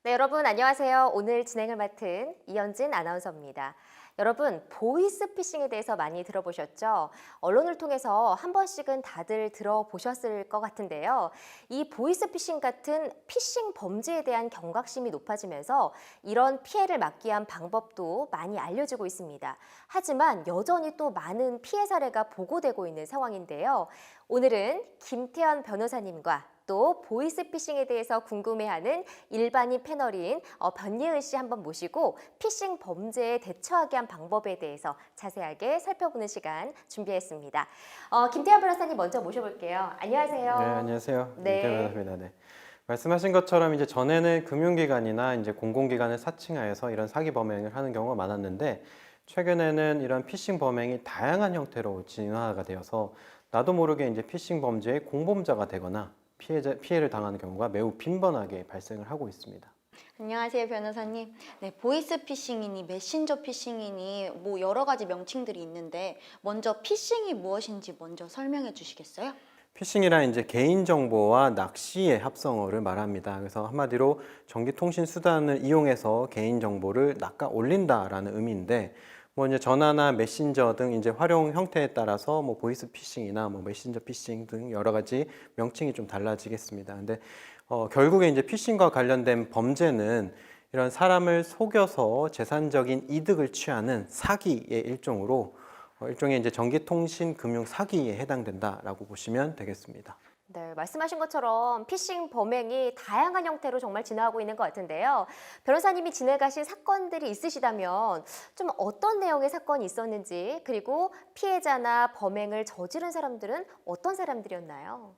네, 여러분 안녕하세요. 오늘 진행을 맡은 이현진 아나운서입니다. 여러분, 보이스피싱에 대해서 많이 들어보셨죠? 언론을 통해서 한 번씩은 다들 들어보셨을 것 같은데요. 이 보이스피싱 같은 피싱 범죄에 대한 경각심이 높아지면서 이런 피해를 막기 위한 방법도 많이 알려지고 있습니다. 하지만 여전히 또 많은 피해 사례가 보고되고 있는 상황인데요. 오늘은 김태현 변호사님과 또 보이스피싱에 대해서 궁금해하는 일반인 패널인 변예은 씨 한번 모시고 피싱 범죄에 대처하기 위한 방법에 대해서 자세하게 살펴보는 시간 준비했습니다. 김태현 변호사님 먼저 모셔볼게요. 안녕하세요. 네, 안녕하세요. 김태현 네. 변호사입니다. 네. 말씀하신 것처럼 이제 전에는 금융기관이나 이제 공공기관을 사칭하여서 이런 사기 범행을 하는 경우가 많았는데 최근에는 이런 피싱 범행이 다양한 형태로 진화가 되어서 나도 모르게 이제 피싱 범죄의 공범자가 되거나 피해를 당하는 경우가 매우 빈번하게 발생을 하고 있습니다. 안녕하세요, 변호사님. 네, 보이스 피싱이니 메신저 피싱이니 뭐 여러 가지 명칭들이 있는데 먼저 피싱이 무엇인지 먼저 설명해 주시겠어요? 피싱이란 이제 개인정보와 낚시의 합성어를 말합니다. 그래서 한마디로 전기통신 수단을 이용해서 개인정보를 낚아 올린다라는 의미인데, 뭐 이제 전화나 메신저 등 이제 활용 형태에 따라서 뭐 보이스 피싱이나 뭐 메신저 피싱 등 여러 가지 명칭이 좀 달라지겠습니다. 근데 결국에 이제 피싱과 관련된 범죄는 이런 사람을 속여서 재산적인 이득을 취하는 사기의 일종으로 일종의 이제 전기통신 금융 사기에 해당된다라고 보시면 되겠습니다. 네, 말씀하신 것처럼 피싱 범행이 다양한 형태로 정말 진화하고 있는 것 같은데요. 변호사님이 진행하신 사건들이 있으시다면 좀 어떤 내용의 사건이 있었는지, 그리고 피해자나 범행을 저지른 사람들은 어떤 사람들이었나요?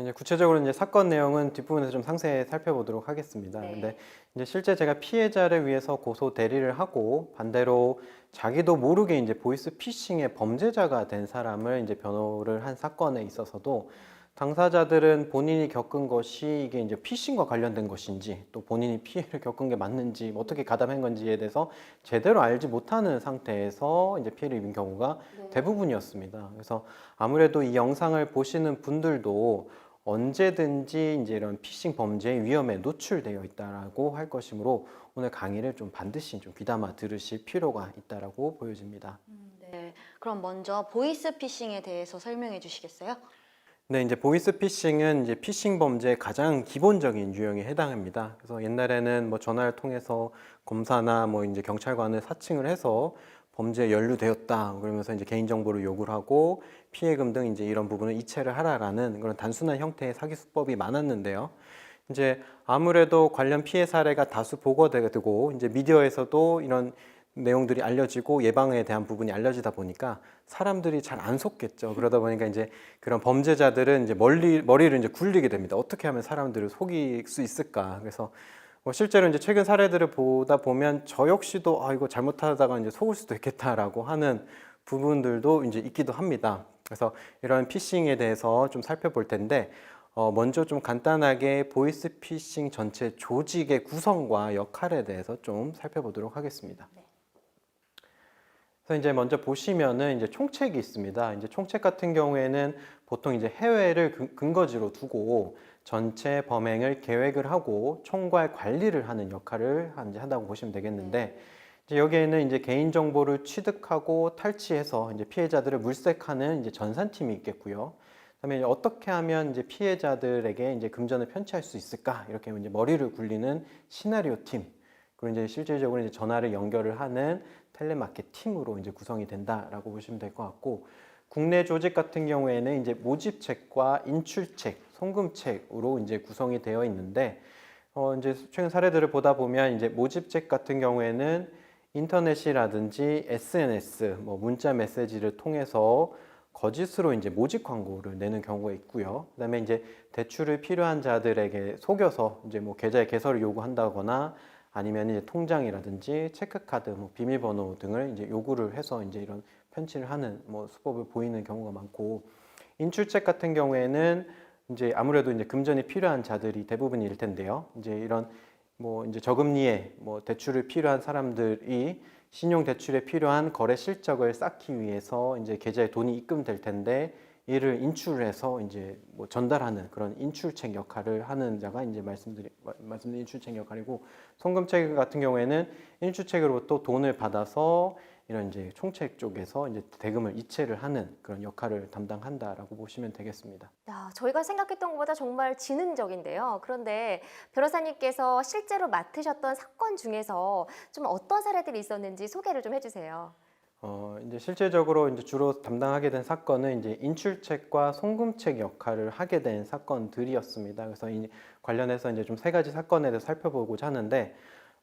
이제 구체적으로 이제 사건 내용은 뒷부분에서 좀 상세히 살펴보도록 하겠습니다. 네. 근데 이제 실제 제가 피해자를 위해서 고소 대리를 하고 반대로 자기도 모르게 이제 보이스 피싱의 범죄자가 된 사람을 이제 변호를 한 사건에 있어서도 당사자들은 본인이 겪은 것이 이게 이제 피싱과 관련된 것인지 또 본인이 피해를 겪은 게 맞는지 뭐 어떻게 가담한 건지에 대해서 제대로 알지 못하는 상태에서 이제 피해를 입은 경우가 대부분이었습니다. 그래서 아무래도 이 영상을 보시는 분들도 언제든지 이제 이런 피싱 범죄의 위험에 노출되어 있다라고 할 것이므로 오늘 강의를 좀 반드시 좀 귀담아 들으실 필요가 있다라고 보여집니다. 네, 그럼 먼저 보이스 피싱에 대해서 설명해 주시겠어요? 네, 이제 보이스 피싱은 이제 피싱 범죄의 가장 기본적인 유형에 해당합니다. 그래서 옛날에는 뭐 전화를 통해서 검사나 뭐 이제 경찰관을 사칭을 해서 범죄에 연루되었다 그러면서 이제 개인정보를 요구를 하고 피해금 등 이제 이런 부분을 이체를 하라라는 그런 단순한 형태의 사기 수법이 많았는데요. 이제 아무래도 관련 피해 사례가 다수 보고되고 이제 미디어에서도 이런 내용들이 알려지고 예방에 대한 부분이 알려지다 보니까 사람들이 잘 안 속겠죠. 그러다 보니까 이제 그런 범죄자들은 이제 머리를 이제 굴리게 됩니다. 어떻게 하면 사람들을 속일 수 있을까? 그래서 실제로 이제 최근 사례들을 보다 보면 저 역시도 이거 잘못하다가 이제 속을 수도 있겠다라고 하는 부분들도 이제 있기도 합니다. 그래서 이런 피싱에 대해서 좀 살펴볼 텐데 먼저 좀 간단하게 보이스 피싱 전체 조직의 구성과 역할에 대해서 좀 살펴보도록 하겠습니다. 그래서 이제 먼저 보시면은 이제 총책이 있습니다. 이제 총책 같은 경우에는 보통 이제 해외를 근거지로 두고 전체 범행을 계획을 하고 총괄 관리를 하는 역할을 이제 한다고 보시면 되겠는데 이제 여기에는 이제 개인 정보를 취득하고 탈취해서 이제 피해자들을 물색하는 이제 전산팀이 있겠고요. 그다음에 어떻게 하면 이제 피해자들에게 이제 금전을 편취할 수 있을까 이렇게 이제 머리를 굴리는 시나리오 팀 그리고 이제 실질적으로 이제 전화를 연결을 하는 텔레마케팅으로 이제 구성이 된다라고 보시면 될 것 같고 국내 조직 같은 경우에는 이제 모집책과 인출책, 송금책으로 이제 구성이 되어 있는데 이제 최근 사례들을 보다 보면 이제 모집책 같은 경우에는 인터넷이라든지 SNS, 뭐 문자 메시지를 통해서 거짓으로 이제 모집 광고를 내는 경우가 있고요. 그다음에 이제 대출을 필요한 자들에게 속여서 이제 뭐 계좌의 개설을 요구한다거나 아니면 이제 통장이라든지 체크카드, 뭐 비밀번호 등을 이제 요구를 해서 이제 이런 편취를 하는 뭐 수법을 보이는 경우가 많고 인출책 같은 경우에는 이제 아무래도 이제 금전이 필요한 자들이 대부분일 텐데요. 이제 이런 뭐 이제 저금리에 뭐 대출을 필요한 사람들이 신용 대출에 필요한 거래 실적을 쌓기 위해서 이제 계좌에 돈이 입금될 텐데 이를 인출해서 이제 뭐 전달하는 그런 인출책 역할을 하는 자가 이제 말씀드린 인출책 역할이고, 송금책 같은 경우에는 인출책으로부터 돈을 받아서 이런 이제 총책 쪽에서 이제 대금을 이체를 하는 그런 역할을 담당한다라고 보시면 되겠습니다. 저희가 생각했던 것보다 정말 지능적인데요. 그런데 변호사님께서 실제로 맡으셨던 사건 중에서 좀 어떤 사례들이 있었는지 소개를 좀 해주세요. 이제 실제적으로 이제 주로 담당하게 된 사건은 이제 인출책과 송금책 역할을 하게 된 사건들이었습니다. 그래서 이 관련해서 이제 좀 세 가지 사건에 대해서 살펴보고자 하는데,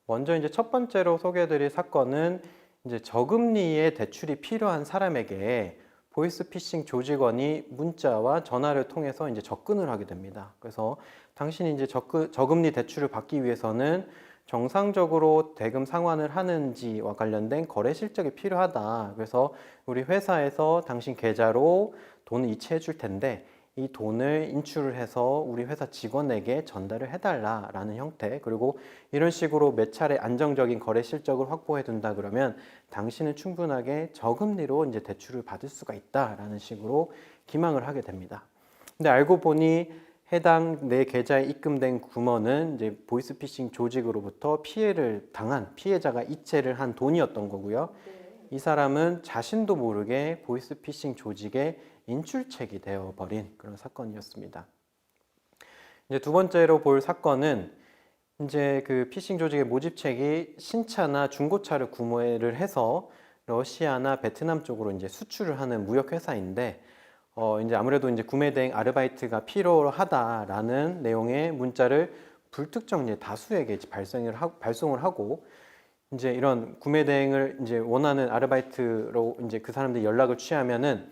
먼저 이제 첫 번째로 소개해드릴 사건은 이제 저금리의 대출이 필요한 사람에게 보이스피싱 조직원이 문자와 전화를 통해서 이제 접근을 하게 됩니다. 그래서 당신이 이제 저금리 대출을 받기 위해서는 정상적으로 대금 상환을 하는지와 관련된 거래 실적이 필요하다. 그래서 우리 회사에서 당신 계좌로 돈을 이체해 줄 텐데 이 돈을 인출을 해서 우리 회사 직원에게 전달을 해달라라는 형태, 그리고 이런 식으로 몇 차례 안정적인 거래 실적을 확보해 둔다 그러면 당신은 충분하게 저금리로 이제 대출을 받을 수가 있다라는 식으로 기망을 하게 됩니다. 근데 알고 보니 해당 내 계좌에 입금된 금원은 이제 보이스피싱 조직으로부터 피해를 당한 피해자가 이체를 한 돈이었던 거고요. 이 사람은 자신도 모르게 보이스피싱 조직의 인출책이 되어버린 그런 사건이었습니다. 이제 두 번째로 볼 사건은 이제 그 피싱 조직의 모집책이 신차나 중고차를 구매를 해서 러시아나 베트남 쪽으로 이제 수출을 하는 무역 회사인데, 이제 아무래도 이제 구매 대행 아르바이트가 필요하다라는 내용의 문자를 불특정 이제 다수에게 발송을 하고, 이제 이런 구매 대행을 이제 원하는 아르바이트로 이제 그 사람들이 연락을 취하면은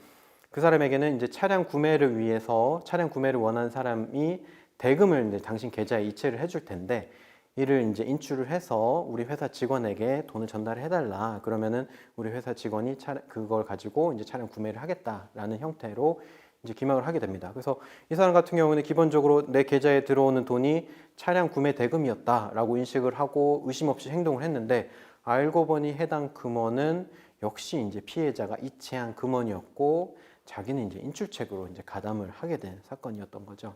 그 사람에게는 이제 차량 구매를 위해서 차량 구매를 원하는 사람이 대금을 이제 당신 계좌에 이체를 해줄 텐데, 이를 이제 인출을 해서 우리 회사 직원에게 돈을 전달해 달라. 그러면은 우리 회사 직원이 그걸 가지고 이제 차량 구매를 하겠다라는 형태로 이제 기망을 하게 됩니다. 그래서 이 사람 같은 경우는 기본적으로 내 계좌에 들어오는 돈이 차량 구매 대금이었다라고 인식을 하고 의심 없이 행동을 했는데, 알고 보니 해당 금원은 역시 이제 피해자가 이체한 금원이었고 자기는 이제 인출책으로 이제 가담을 하게 된 사건이었던 거죠.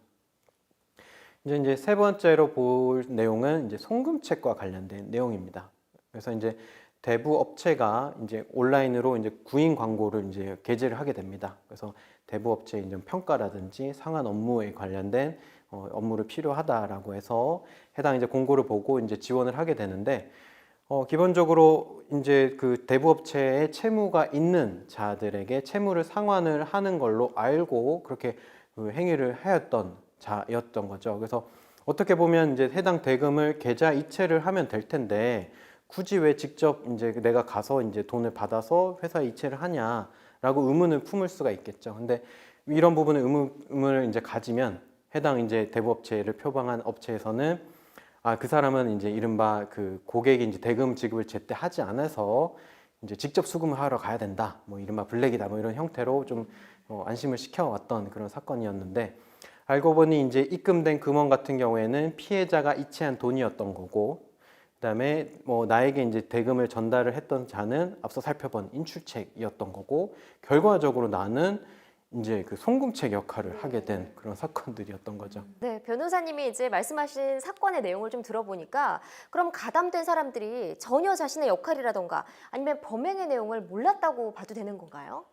이제 세 번째로 볼 내용은 이제 송금책과 관련된 내용입니다. 그래서 이제 대부 업체가 이제 온라인으로 이제 구인 광고를 이제 게재를 하게 됩니다. 그래서 대부 업체의 이제 평가라든지 상한 업무에 관련된 업무를 필요하다라고 해서 해당 이제 공고를 보고 이제 지원을 하게 되는데, 기본적으로 이제 그 대부 업체에 채무가 있는 자들에게 채무를 상환을 하는 걸로 알고 그렇게 그 행위를 하였던 자였던 거죠. 그래서 어떻게 보면 이제 해당 대금을 계좌 이체를 하면 될 텐데 굳이 왜 직접 이제 내가 가서 이제 돈을 받아서 회사에 이체를 하냐라고 의문을 품을 수가 있겠죠. 근데 이런 부분에 의문을 이제 가지면 해당 이제 대부업체를 표방한 업체에서는 그 사람은 이제 이른바 그 고객이 이제 대금 지급을 제때 하지 않아서 이제 직접 수금을 하러 가야 된다. 뭐 이른바 블랙이다. 뭐 이런 형태로 좀 안심을 시켜왔던 그런 사건이었는데, 알고 보니 이제 입금된 금원 같은 경우에는 피해자가 이체한 돈이었던 거고, 그다음에 뭐 나에게 이제 대금을 전달을 했던 자는 앞서 살펴본 인출책이었던 거고, 결과적으로 나는 이제 그 송금책 역할을 하게 된 그런 사건들이었던 거죠. 네, 변호사님이 이제 말씀하신 사건의 내용을 좀 들어보니까 그럼 가담된 사람들이 전혀 자신의 역할이라던가 아니면 범행의 내용을 몰랐다고 봐도 되는 건가요?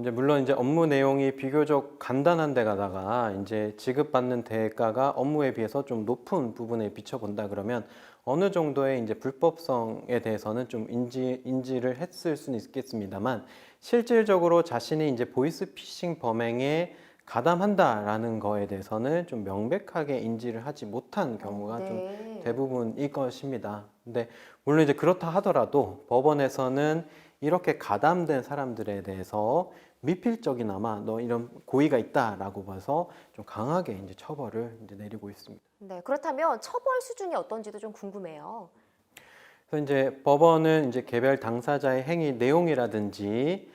이제 물론 이제 업무 내용이 비교적 간단한 데다가 이제 지급받는 대가가 업무에 비해서 좀 높은 부분에 비춰본다 그러면 어느 정도의 이제 불법성에 대해서는 좀 인지를 했을 수는 있겠습니다만, 실질적으로 자신이 이제 보이스피싱 범행에 가담한다라는 거에 대해서는 좀 명백하게 인지를 하지 못한 경우가 좀 대부분일 것입니다. 근데 물론 이제 그렇다 하더라도 법원에서는 이렇게 가담된 사람들에 대해서 미필적이나마 너 이런 고의가 있다라고 봐서 좀 강하게 이제 처벌을 이제 내리고 있습니다. 네, 그렇다면 처벌 수준이 어떤지도 좀 궁금해요. 그래서 이제 법원은 이제 개별 당사자의 행위 내용이라든지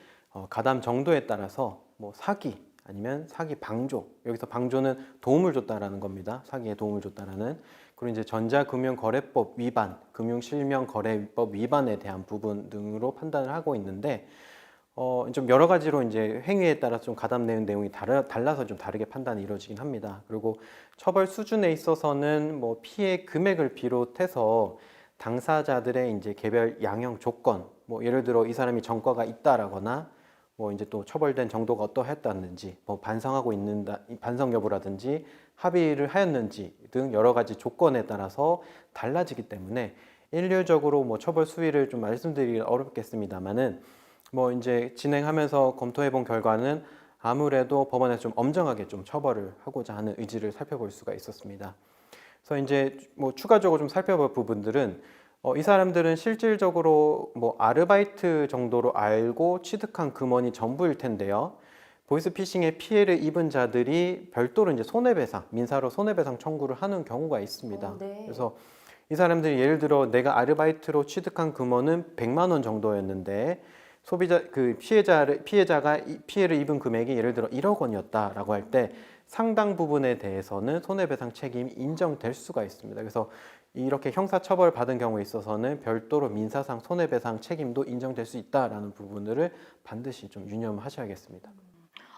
가담 정도에 따라서 뭐 사기 아니면 사기 방조, 여기서 방조는 도움을 줬다라는 겁니다. 사기에 도움을 줬다라는. 그리고 이제 전자금융거래법 위반, 금융실명거래법 위반에 대한 부분 등으로 판단을 하고 있는데, 좀 여러 가지로 이제 행위에 따라서 좀 가담되는 내용이 달라서 좀 다르게 판단이 이루어지긴 합니다. 그리고 처벌 수준에 있어서는 뭐 피해 금액을 비롯해서 당사자들의 이제 개별 양형 조건, 뭐 예를 들어 이 사람이 전과가 있다라거나 뭐 이제 또 처벌된 정도가 어떠했다는지, 뭐 반성하고 있는다, 반성 여부라든지 합의를 하였는지 등 여러 가지 조건에 따라서 달라지기 때문에 일률적으로 뭐 처벌 수위를 좀 말씀드리기 어렵겠습니다만은 뭐 이제 진행하면서 검토해 본 결과는 아무래도 법원에서 좀 엄정하게 좀 처벌을 하고자 하는 의지를 살펴볼 수가 있었습니다. 그래서 이제 뭐 추가적으로 좀 살펴볼 부분들은 이 사람들은 실질적으로 뭐 아르바이트 정도로 알고 취득한 금원이 전부일 텐데요. 보이스피싱의 피해를 입은 자들이 별도로 이제 손해배상, 민사로 손해배상 청구를 하는 경우가 있습니다. 네. 그래서 이 사람들이 예를 들어 내가 아르바이트로 취득한 금원은 100만 원 정도였는데 피해자가 피해를 입은 금액이 예를 들어 1억 원이었다라고 할 때 상당 부분에 대해서는 손해배상 책임이 인정될 수가 있습니다. 그래서 이렇게 형사처벌 받은 경우에 있어서는 별도로 민사상 손해배상 책임도 인정될 수 있다라는 부분들을 반드시 좀 유념하셔야겠습니다.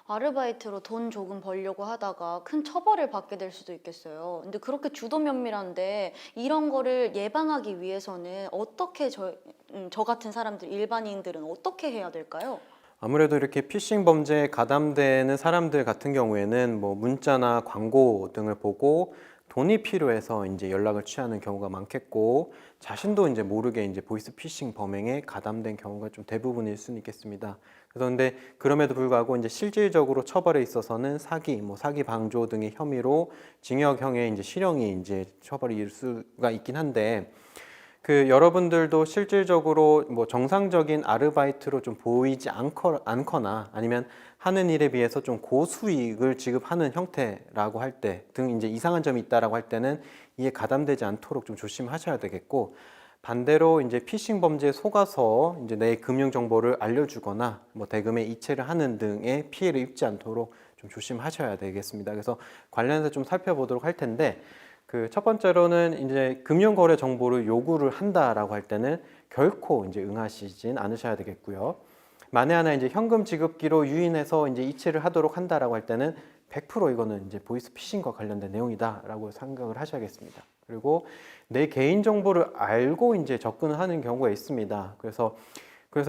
아르바이트로 돈 조금 벌려고 하다가 큰 처벌을 받게 될 수도 있겠어요. 근데 그렇게 주도 면밀한데 이런 거를 예방하기 위해서는 어떻게 저 같은 사람들, 일반인들은 어떻게 해야 될까요? 아무래도 이렇게 피싱 범죄에 가담되는 사람들 같은 경우에는 뭐 문자나 광고 등을 보고 돈이 필요해서 이제 연락을 취하는 경우가 많겠고 자신도 이제 모르게 이제 보이스 피싱 범행에 가담된 경우가 좀 대부분일 수는 있겠습니다. 그런데 그럼에도 불구하고 이제 실질적으로 처벌에 있어서는 사기, 뭐 사기 방조 등의 혐의로 징역형의 이제 실형이 이제 처벌이 이를 수가 있긴 한데 그 여러분들도 실질적으로 뭐 정상적인 아르바이트로 좀 보이지 않거나 아니면 하는 일에 비해서 좀 고수익을 지급하는 형태라고 할 때 등 이제 이상한 점이 있다라고 할 때는 이에 가담되지 않도록 좀 조심하셔야 되겠고 반대로 이제 피싱 범죄에 속아서 이제 내 금융 정보를 알려주거나 뭐 대금의 이체를 하는 등의 피해를 입지 않도록 좀 조심하셔야 되겠습니다. 그래서 관련해서 좀 살펴보도록 할 텐데 그 첫 번째로는 이제 금융거래 정보를 요구를 한다라고 할 때는 결코 이제 응하시진 않으셔야 되겠고요. 만에 하나 이제 현금 지급기로 유인해서 이제 이체를 하도록 한다라고 할 때는 100% 이거는 이제 보이스 피싱과 관련된 내용이다라고 생각을 하셔야겠습니다. 그리고 내 개인 정보를 알고 이제 접근을 하는 경우가 있습니다. 그래서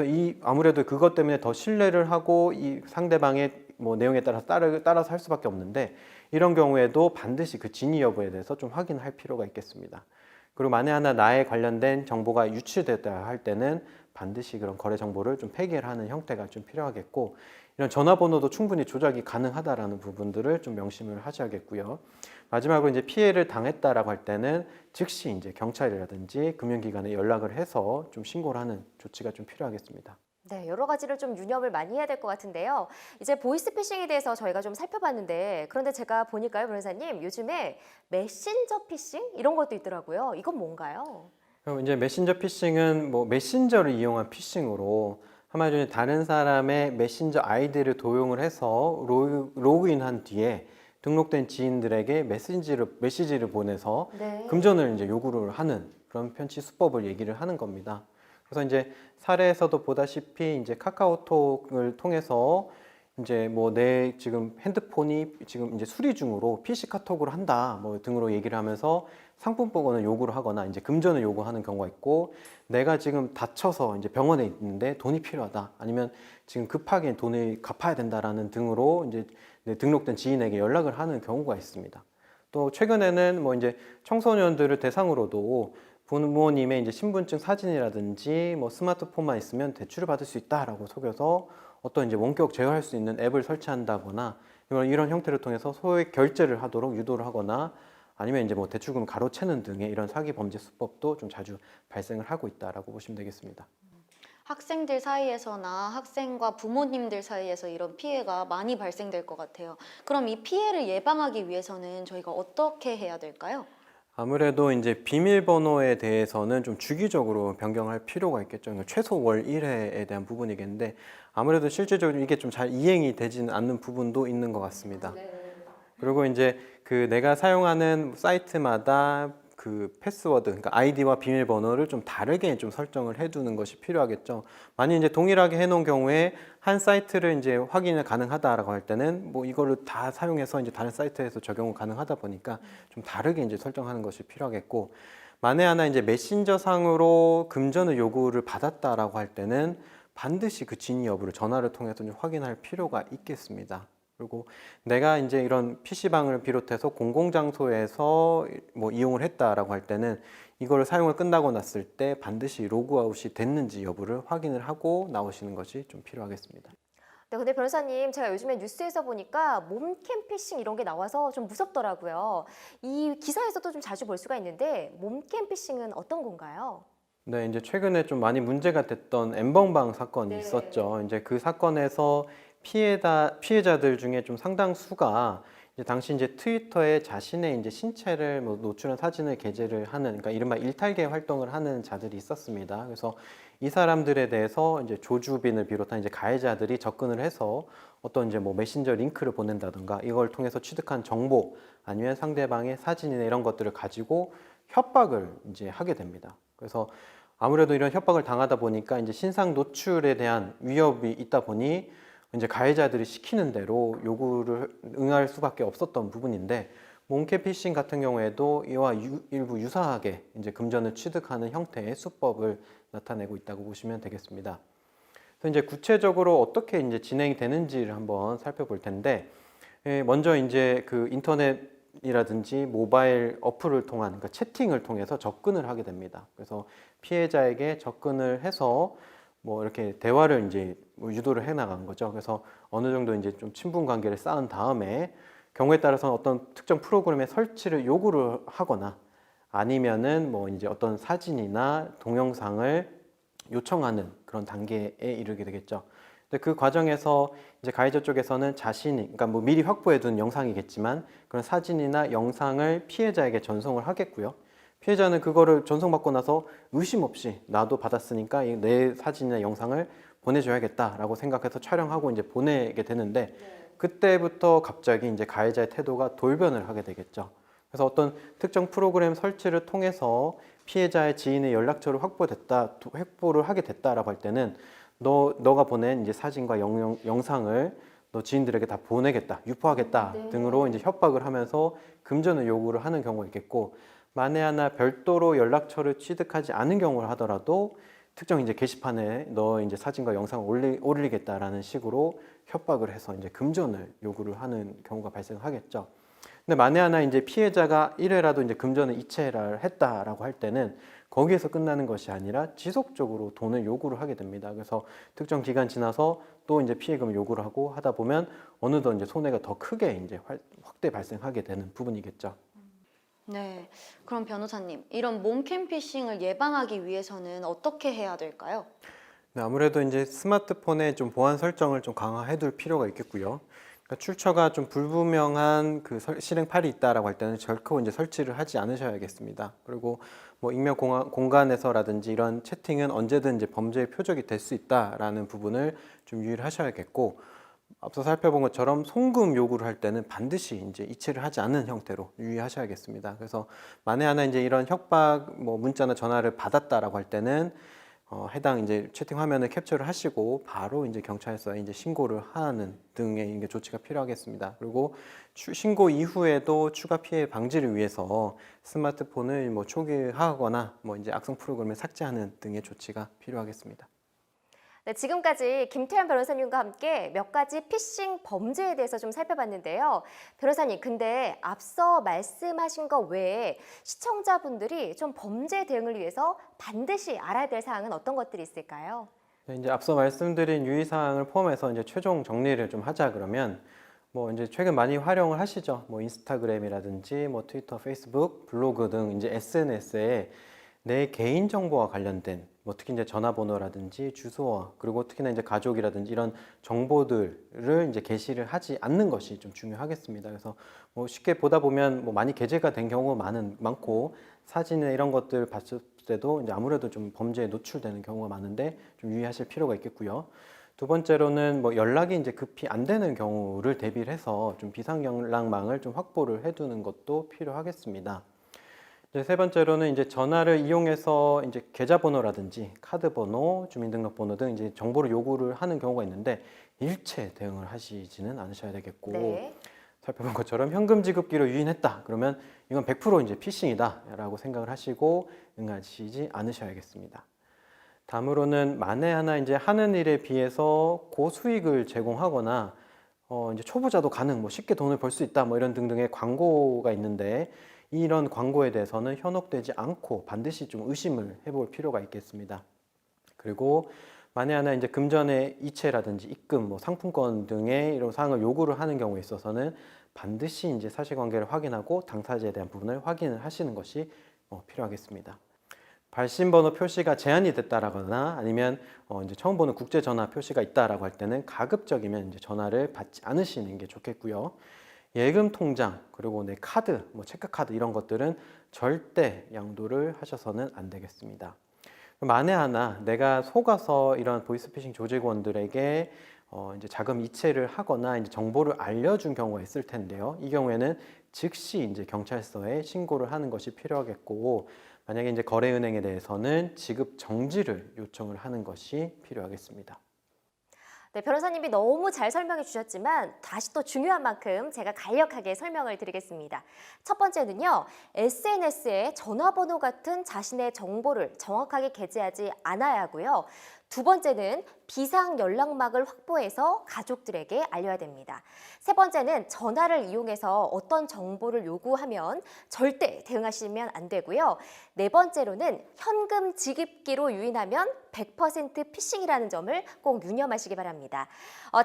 이 아무래도 그것 때문에 더 신뢰를 하고 이 상대방의 뭐 내용에 따라서 할 수밖에 없는데 이런 경우에도 반드시 그 진위 여부에 대해서 좀 확인할 필요가 있겠습니다. 그리고 만에 하나 나에 관련된 정보가 유출됐다 할 때는 반드시 그런 거래 정보를 좀 폐기를 하는 형태가 좀 필요하겠고 이런 전화번호도 충분히 조작이 가능하다라는 부분들을 좀 명심을 하셔야겠고요. 마지막으로 이제 피해를 당했다라고 할 때는 즉시 이제 경찰이라든지 금융기관에 연락을 해서 좀 신고를 하는 조치가 좀 필요하겠습니다. 네, 여러 가지를 좀 유념을 많이 해야 될 것 같은데요. 이제 보이스피싱에 대해서 저희가 좀 살펴봤는데 그런데 제가 보니까요, 변호사님, 요즘에 메신저 피싱 이런 것도 있더라고요. 이건 뭔가요? 그럼 이제 메신저 피싱은 뭐 메신저를 이용한 피싱으로 한마디로 다른 사람의 메신저 아이디를 도용을 해서 로그인한 뒤에 등록된 지인들에게 메시지를 보내서 네. 금전을 이제 요구를 하는 그런 편취 수법을 얘기를 하는 겁니다. 그래서 이제 사례에서도 보다시피 이제 카카오톡을 통해서 이제 뭐 내 지금 핸드폰이 지금 이제 수리 중으로 PC 카톡을 한다 뭐 등으로 얘기를 하면서 상품권을 요구를 하거나 이제 금전을 요구하는 경우가 있고 내가 지금 다쳐서 이제 병원에 있는데 돈이 필요하다 아니면 지금 급하게 돈을 갚아야 된다라는 등으로 이제 등록된 지인에게 연락을 하는 경우가 있습니다. 또 최근에는 뭐 이제 청소년들을 대상으로도 부모님의 이제 신분증 사진이라든지 뭐 스마트폰만 있으면 대출을 받을 수 있다라고 속여서 어떤 이제 원격 제어할 수 있는 앱을 설치한다거나 이런 형태를 통해서 소액 결제를 하도록 유도를 하거나 아니면 이제 뭐 대출금 가로채는 등의 이런 사기 범죄 수법도 좀 자주 발생을 하고 있다라고 보시면 되겠습니다. 학생들 사이에서나 학생과 부모님들 사이에서 이런 피해가 많이 발생될 것 같아요. 그럼 이 피해를 예방하기 위해서는 저희가 어떻게 해야 될까요? 아무래도 이제 비밀번호에 대해서는 좀 주기적으로 변경할 필요가 있겠죠. 최소 월 1회에 대한 부분이겠는데 아무래도 실질적으로 이게 좀 잘 이행이 되지는 않는 부분도 있는 것 같습니다. 그리고 이제 그 내가 사용하는 사이트마다 그 패스워드, 그러니까 아이디와 비밀번호를 좀 다르게 좀 설정을 해두는 것이 필요하겠죠. 만약 이제 동일하게 해놓은 경우에 한 사이트를 이제 확인이 가능하다라고 할 때는 뭐 이거를 다 사용해서 이제 다른 사이트에서 적용을 가능하다 보니까 좀 다르게 이제 설정하는 것이 필요하겠고, 만에 하나 이제 메신저 상으로 금전의 요구를 받았다라고 할 때는 반드시 그 진위 여부를 전화를 통해서 좀 확인할 필요가 있겠습니다. 그리고 내가 이제 이런 PC방을 비롯해서 공공장소에서 뭐 이용을 했다라고 할 때는 이거를 사용을 끝나고 났을 때 반드시 로그아웃이 됐는지 여부를 확인을 하고 나오시는 것이 좀 필요하겠습니다. 네, 근데 변호사님, 제가 요즘에 뉴스에서 보니까 몸캠 피싱 이런 게 나와서 좀 무섭더라고요. 이 기사에서도 좀 자주 볼 수가 있는데 몸캠 피싱은 어떤 건가요? 네, 이제 최근에 좀 많이 문제가 됐던 엠번방 사건이 네. 있었죠. 이제 그 사건에서 피해자들 중에 좀 상당수가 이제 당시 이제 트위터에 자신의 이제 신체를 뭐 노출한 사진을 게재를 하는, 그러니까 이른바 일탈계 활동을 하는 자들이 있었습니다. 그래서 이 사람들에 대해서 이제 조주빈을 비롯한 이제 가해자들이 접근을 해서 어떤 이제 뭐 메신저 링크를 보낸다든가 이걸 통해서 취득한 정보 아니면 상대방의 사진이나 이런 것들을 가지고 협박을 이제 하게 됩니다. 그래서 아무래도 이런 협박을 당하다 보니까 이제 신상 노출에 대한 위협이 있다 보니 이제 가해자들이 시키는 대로 요구를 응할 수밖에 없었던 부분인데, 몽케 피싱 같은 경우에도 이와 일부 유사하게 이제 금전을 취득하는 형태의 수법을 나타내고 있다고 보시면 되겠습니다. 그래서 이제 구체적으로 어떻게 이제 진행이 되는지를 한번 살펴볼 텐데, 먼저 이제 그 인터넷이라든지 모바일 어플을 통한, 그러니까 채팅을 통해서 접근을 하게 됩니다. 그래서 피해자에게 접근을 해서 뭐 이렇게 대화를 이제 뭐 유도를 해 나간 거죠. 그래서 어느 정도 이제 좀 친분 관계를 쌓은 다음에 경우에 따라서는 어떤 특정 프로그램의 설치를 요구를 하거나 아니면은 뭐 이제 어떤 사진이나 동영상을 요청하는 그런 단계에 이르게 되겠죠. 근데 그 과정에서 이제 가해자 쪽에서는 자신이, 그러니까 뭐 미리 확보해둔 영상이겠지만 그런 사진이나 영상을 피해자에게 전송을 하겠고요. 피해자는 그거를 전송받고 나서 의심 없이 나도 받았으니까 내 사진이나 영상을 보내줘야겠다라고 생각해서 촬영하고 이제 보내게 되는데, 그때부터 갑자기 이제 가해자의 태도가 돌변을 하게 되겠죠. 그래서 어떤 특정 프로그램 설치를 통해서 피해자의 지인의 연락처를 확보를 하게 됐다라고 할 때는 너가 보낸 이제 사진과 영상을 너 지인들에게 다 보내겠다, 유포하겠다 등으로 이제 협박을 하면서 금전을 요구를 하는 경우가 있겠고, 만에 하나 별도로 연락처를 취득하지 않은 경우를 하더라도 특정 이제 게시판에 너 이제 사진과 영상을 올리겠다라는 식으로 협박을 해서 이제 금전을 요구를 하는 경우가 발생하겠죠. 근데 만에 하나 이제 피해자가 1회라도 이제 금전을 이체를 했다라고 할 때는 거기에서 끝나는 것이 아니라 지속적으로 돈을 요구를 하게 됩니다. 그래서 특정 기간 지나서 또 이제 피해금을 요구를 하고 하다 보면 어느덧 이제 손해가 더 크게 이제 확대 발생하게 되는 부분이겠죠. 네, 그럼 변호사님, 이런 몸캠 피싱을 예방하기 위해서는 어떻게 해야 될까요? 네, 아무래도 이제 스마트폰에 좀 보안 설정을 좀 강화해 둘 필요가 있겠고요. 그러니까 출처가 좀 불분명한 그 실행팔이 있다라고 할 때는 결코 이제 설치를 하지 않으셔야겠습니다. 그리고 뭐 익명 공간에서라든지 이런 채팅은 언제든 이제 범죄의 표적이 될 수 있다라는 부분을 좀 유의를 하셔야겠고, 앞서 살펴본 것처럼 송금 요구를 할 때는 반드시 이제 이체를 하지 않는 형태로 유의하셔야겠습니다. 그래서 만에 하나 이제 이런 협박 뭐 문자나 전화를 받았다라고 할 때는 해당 이제 채팅 화면을 캡처를 하시고 바로 이제 경찰서에 이제 신고를 하는 등의 이제 조치가 필요하겠습니다. 그리고 신고 이후에도 추가 피해 방지를 위해서 스마트폰을 뭐 초기화하거나 뭐 이제 악성 프로그램을 삭제하는 등의 조치가 필요하겠습니다. 네, 지금까지 김태현 변호사님과 함께 몇 가지 피싱 범죄에 대해서 좀 살펴봤는데요. 변호사님, 근데 앞서 말씀하신 것 외에 시청자분들이 좀 범죄 대응을 위해서 반드시 알아야 될 사항은 어떤 것들이 있을까요? 네, 이제 앞서 말씀드린 유의사항을 포함해서 이제 최종 정리를 좀 하자 그러면, 뭐 이제 최근 많이 활용을 하시죠. 뭐 인스타그램이라든지 뭐 트위터, 페이스북, 블로그 등 이제 SNS에 내 개인 정보와 관련된 뭐 특히 이제 전화번호라든지 주소와 그리고 특히나 이제 가족이라든지 이런 정보들을 이제 게시를 하지 않는 것이 좀 중요하겠습니다. 그래서 뭐 쉽게 보다 보면 뭐 많이 게재가 된 경우가 많고 사진이나 이런 것들 봤을 때도 이제 아무래도 좀 범죄에 노출되는 경우가 많은데 좀 유의하실 필요가 있겠고요. 두 번째로는 뭐 연락이 이제 급히 안 되는 경우를 대비를 해서 좀 비상 연락망을 좀 확보를 해두는 것도 필요하겠습니다. 이제 세 번째로는 이제 전화를 이용해서 이제 계좌번호라든지 카드번호, 주민등록번호 등 이제 정보를 요구를 하는 경우가 있는데 일체 대응을 하시지는 않으셔야 되겠고, 네. 살펴본 것처럼 현금 지급기로 유인했다. 그러면 이건 100% 이제 피싱이다라고 생각을 하시고 응하시지 않으셔야겠습니다. 다음으로는 만에 하나 이제 하는 일에 비해서 고수익을 제공하거나 이제 초보자도 가능, 뭐 쉽게 돈을 벌 수 있다, 뭐 이런 등등의 광고가 있는데 이런 광고에 대해서는 현혹되지 않고 반드시 좀 의심을 해볼 필요가 있겠습니다. 그리고 만에 하나 이제 금전의 이체라든지 입금, 뭐 상품권 등의 이런 사항을 요구를 하는 경우에 있어서는 반드시 이제 사실관계를 확인하고 당사자에 대한 부분을 확인을 하시는 것이 필요하겠습니다. 발신번호 표시가 제한이 됐다라거나 아니면 이제 처음 보는 국제 전화 표시가 있다라고 할 때는 가급적이면 이제 전화를 받지 않으시는 게 좋겠고요. 예금 통장 그리고 내 카드, 뭐 체크카드 이런 것들은 절대 양도를 하셔서는 안 되겠습니다. 만에 하나 내가 속아서 이런 보이스피싱 조직원들에게 이제 자금 이체를 하거나 이제 정보를 알려준 경우가 있을 텐데요. 이 경우에는 즉시 이제 경찰서에 신고를 하는 것이 필요하겠고, 만약에 이제 거래은행에 대해서는 지급 정지를 요청을 하는 것이 필요하겠습니다. 네, 변호사님이 너무 잘 설명해 주셨지만 다시 또 중요한 만큼 제가 간략하게 설명을 드리겠습니다. 첫 번째는요, SNS에 전화번호 같은 자신의 정보를 정확하게 게재하지 않아야 하고요. 두 번째는 비상 연락망을 확보해서 가족들에게 알려야 됩니다. 세 번째는 전화를 이용해서 어떤 정보를 요구하면 절대 대응하시면 안 되고요. 네 번째로는 현금 지급기로 유인하면 100% 피싱이라는 점을 꼭 유념하시기 바랍니다.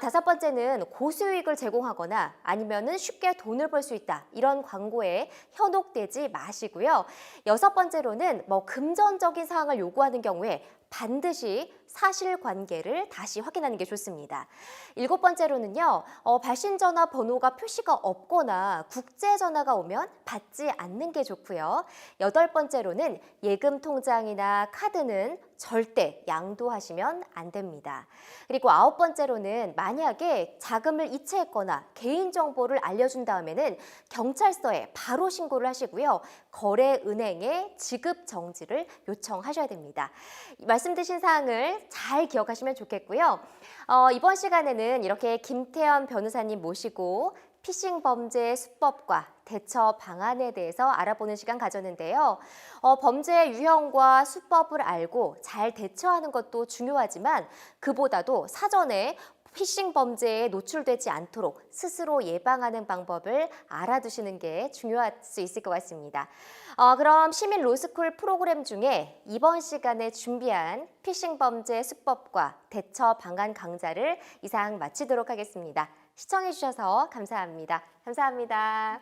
다섯 번째는 고수익을 제공하거나 아니면은 쉽게 돈을 벌 수 있다, 이런 광고에 현혹되지 마시고요. 여섯 번째로는 뭐 금전적인 사항을 요구하는 경우에 반드시 사실관계를 다시 확인하는 게 좋습니다. 일곱 번째로는요, 발신전화 번호가 표시가 없거나 국제전화가 오면 받지 않는 게 좋고요. 여덟 번째로는 예금 통장이나 카드는 절대 양도하시면 안 됩니다. 그리고 아홉 번째로는 만약에 자금을 이체했거나 개인정보를 알려준 다음에는 경찰서에 바로 신고를 하시고요. 거래은행에 지급 정지를 요청하셔야 됩니다. 말씀드린 사항을 잘 기억하시면 좋겠고요. 이번 시간에는 이렇게 김태현 변호사님 모시고 피싱 범죄 수법과 대처 방안에 대해서 알아보는 시간 가졌는데요. 범죄의 유형과 수법을 알고 잘 대처하는 것도 중요하지만 그보다도 사전에 피싱 범죄에 노출되지 않도록 스스로 예방하는 방법을 알아두시는 게 중요할 수 있을 것 같습니다. 그럼 시민 로스쿨 프로그램 중에 이번 시간에 준비한 피싱 범죄 수법과 대처 방안 강좌를 이상 마치도록 하겠습니다. 시청해 주셔서 감사합니다. 감사합니다.